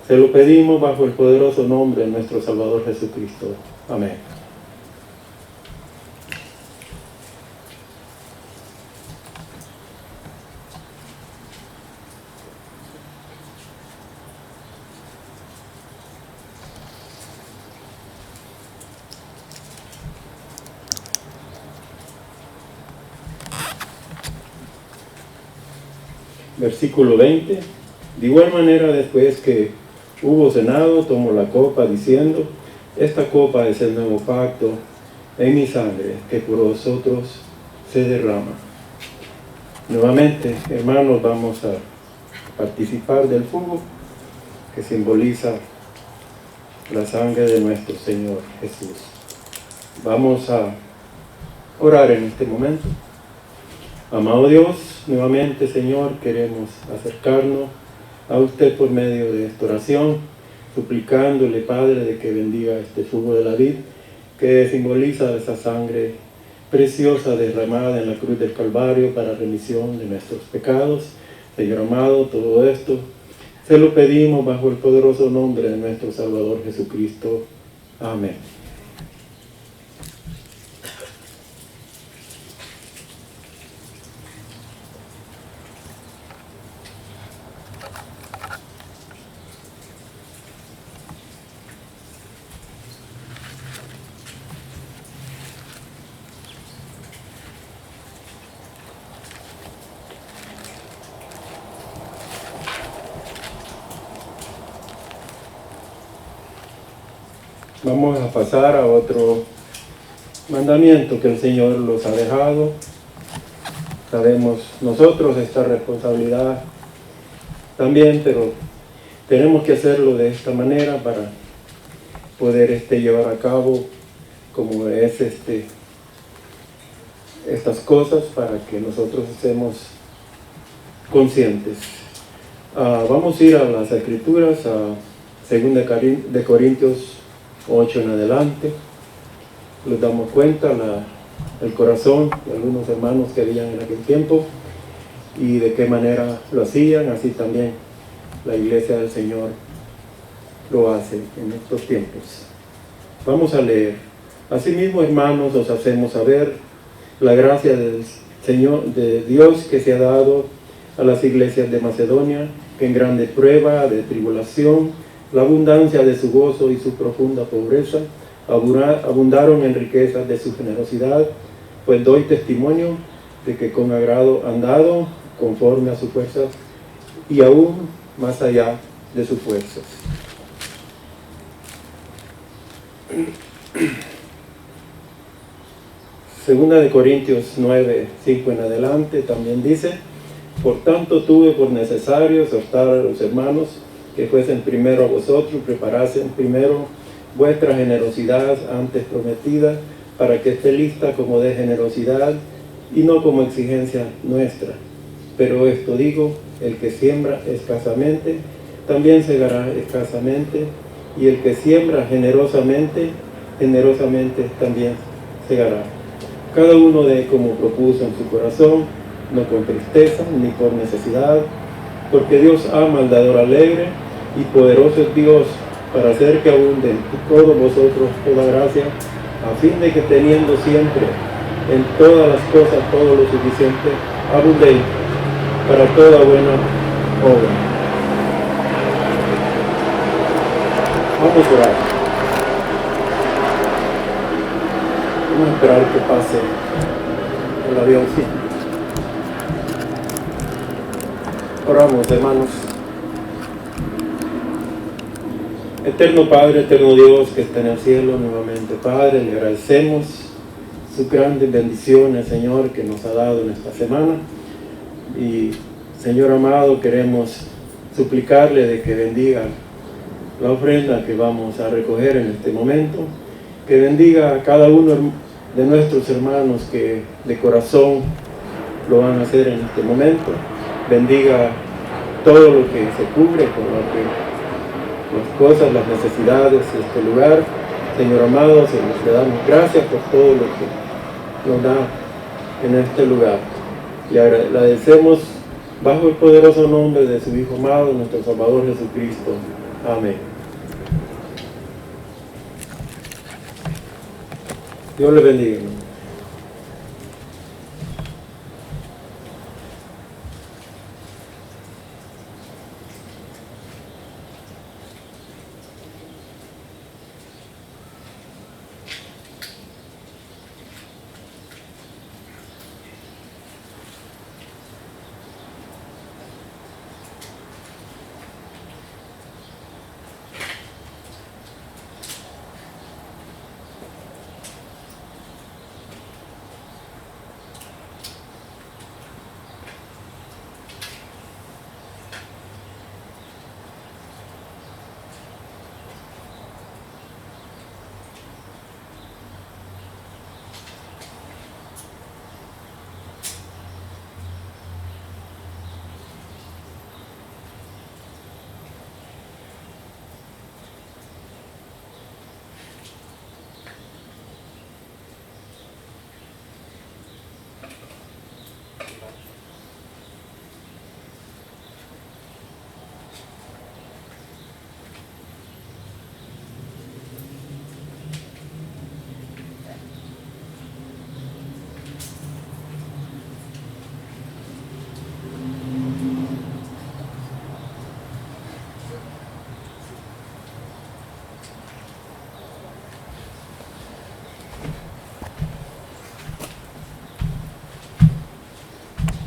Se lo pedimos bajo el poderoso nombre de nuestro Salvador Jesucristo. Amén. Versículo 20. De igual manera, después que hubo cenado, tomó la copa diciendo: esta copa es el nuevo pacto en mi sangre, que por vosotros se derrama. Nuevamente, hermanos, vamos a participar del fuego que simboliza la sangre de nuestro Señor Jesús. Vamos a orar en este momento. Amado Dios, nuevamente, Señor, queremos acercarnos a usted por medio de esta oración, suplicándole, Padre, de que bendiga este jugo de la vid, que simboliza esa sangre preciosa derramada en la cruz del Calvario para remisión de nuestros pecados. Señor amado, todo esto se lo pedimos bajo el poderoso nombre de nuestro Salvador Jesucristo. Amén. Vamos a pasar a otro mandamiento que el Señor los ha dejado. Sabemos nosotros esta responsabilidad también, pero tenemos que hacerlo de esta manera para poder llevar a cabo como es estas cosas, para que nosotros estemos conscientes. Vamos a ir a las Escrituras, a 2 de Corintios 8 en adelante. Nos damos cuenta el corazón de algunos hermanos que habían en aquel tiempo y de qué manera lo hacían. Así también la iglesia del Señor lo hace en estos tiempos. Vamos a leer. Asimismo, hermanos, os hacemos saber la gracia del Señor, de Dios que se ha dado a las iglesias de Macedonia, que en grande prueba de tribulación, la abundancia de su gozo y su profunda pobreza abundaron en riquezas de su generosidad, pues doy testimonio de que con agrado han dado conforme a sus fuerzas y aún más allá de sus fuerzas. Segunda de Corintios 9, 5 en adelante también dice: por tanto tuve por necesario exhortar a los hermanos que fuesen primero a vosotros, preparasen primero vuestra generosidad antes prometida, para que esté lista como de generosidad y no como exigencia nuestra. Pero esto digo, el que siembra escasamente, también segará escasamente, y el que siembra generosamente, generosamente también segará. Cada uno dé como propuso en su corazón, no con tristeza ni por necesidad, porque Dios ama al dador alegre, y poderoso es Dios para hacer que abunde en todos vosotros toda gracia, a fin de que teniendo siempre en todas las cosas todo lo suficiente, abundéis para toda buena obra. Vamos a orar. Vamos a esperar que pase el avioncito. Oramos, hermanos. Eterno Padre, eterno Dios que está en el cielo, nuevamente Padre, le agradecemos sus grandes bendiciones, Señor, que nos ha dado en esta semana. Y Señor amado, queremos suplicarle de que bendiga la ofrenda que vamos a recoger en este momento, que bendiga a cada uno de nuestros hermanos que de corazón lo van a hacer en este momento. Bendiga todo lo que se cubre con lo que las cosas, las necesidades de este lugar. Señor amado, Señor, le damos gracias por todo lo que nos da en este lugar. Le agradecemos bajo el poderoso nombre de su Hijo amado, nuestro Salvador Jesucristo. Amén. Dios le bendiga.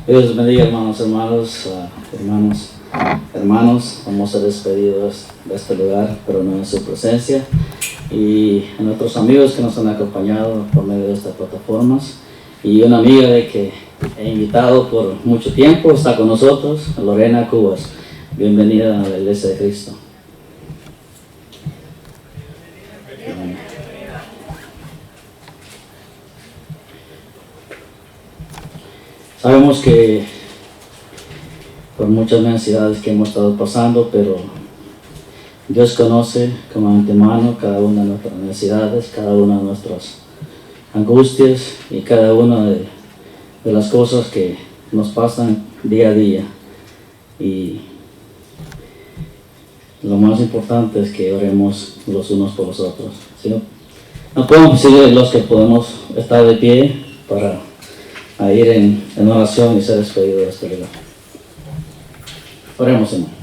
Dios les bendiga, hermanos, hermanos, vamos a despedirnos de este lugar, pero no en su presencia, y a nuestros amigos que nos han acompañado por medio de estas plataformas, y una amiga de que he invitado por mucho tiempo, está con nosotros, Lorena Cubas. Bienvenida a la Iglesia de Cristo. Sabemos que por muchas necesidades que hemos estado pasando, pero Dios conoce como antemano cada una de nuestras necesidades, cada una de nuestras angustias y cada una de las cosas que nos pasan día a día. Y lo más importante es que oremos los unos por los otros. ¿Sí? No podemos decir los que podemos estar de pie para a ir en oración y ser despedido de este lugar. Oremos, hermano.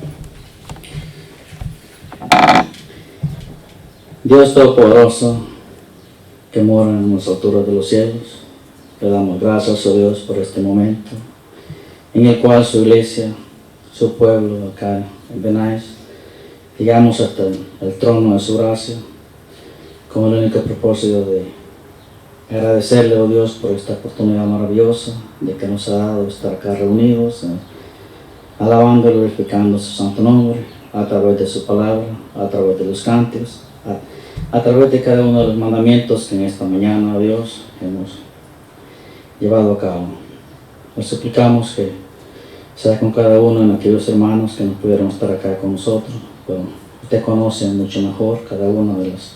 Dios Todopoderoso, que mora en las alturas de los cielos, le damos gracias a Dios por este momento en el cual su iglesia, su pueblo acá en Benayes, llegamos hasta el trono de su gracia con el único propósito de agradecerle, oh Dios, por esta oportunidad maravillosa de que nos ha dado estar acá reunidos, alabando y glorificando su santo nombre a través de su palabra, a través de los cánticos, a través de cada uno de los mandamientos que en esta mañana, oh Dios, hemos llevado a cabo. Nos suplicamos que sea con cada uno de aquellos hermanos que no pudieron estar acá con nosotros. Pero usted conoce mucho mejor cada una de las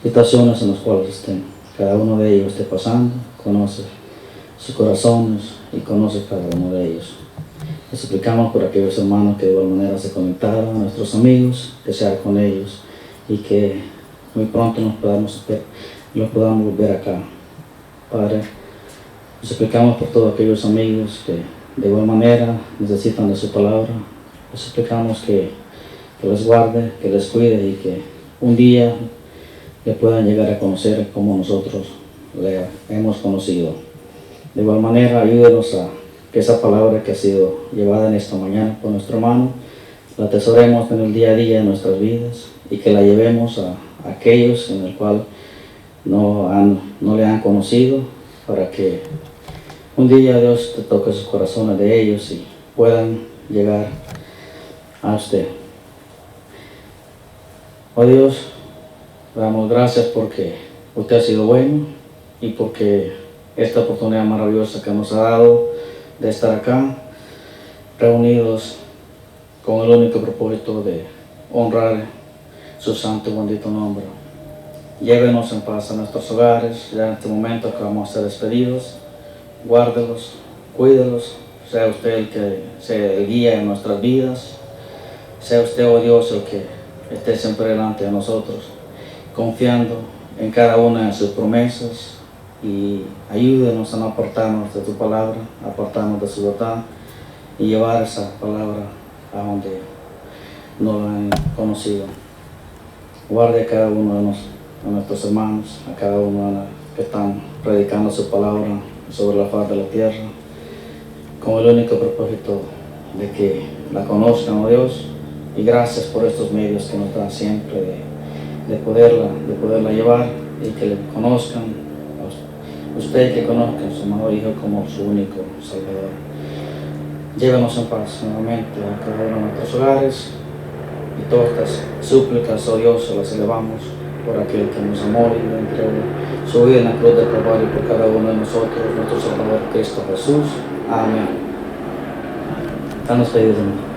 situaciones en las cuales estén. Cada uno de ellos esté pasando, conoce sus corazones y conoce cada uno de ellos. Les suplicamos por aquellos hermanos que de igual manera se conectaron, a nuestros amigos, que sea con ellos y que muy pronto nos podamos volver acá. Padre, les suplicamos por todos aquellos amigos que de igual manera necesitan de su palabra. Les suplicamos que les guarde, que les cuide y que un día le puedan llegar a conocer como nosotros le hemos conocido. De igual manera, ayúdenos a que esa palabra que ha sido llevada en esta mañana por nuestro hermano, la atesoremos en el día a día de nuestras vidas y que la llevemos a aquellos en el cual no le han conocido, para que un día Dios te toque sus corazones de ellos y puedan llegar a usted. Oh Dios, le damos gracias porque usted ha sido bueno y porque esta oportunidad maravillosa que nos ha dado de estar acá, reunidos con el único propósito de honrar su santo y bendito nombre. Llévenos en paz a nuestros hogares, ya en este momento que vamos a ser despedidos. Guárdelos, cuídelos, sea usted el que sea el guía en nuestras vidas, sea usted, oh Dios, el que esté siempre delante de nosotros, confiando en cada una de sus promesas, y ayúdenos a no apartarnos de tu palabra, apartarnos de su verdad y llevar esa palabra a donde no la han conocido. Guarde a cada uno de nuestros hermanos, a cada uno de los que están predicando su palabra sobre la faz de la tierra, con el único propósito de que la conozcan, oh Dios, y gracias por estos medios que nos dan siempre de poderla llevar y que le conozcan a usted, que conozcan a su amado Hijo como su único Salvador. Llévenos en paz nuevamente a cada uno de nuestros hogares, y todas estas súplicas, oh Dios, se las elevamos por aquel que nos amó y le entregó su vida en la cruz del Calvario por cada uno de nosotros, nuestro Salvador Cristo Jesús. Amén. Están despedidos, hermanos.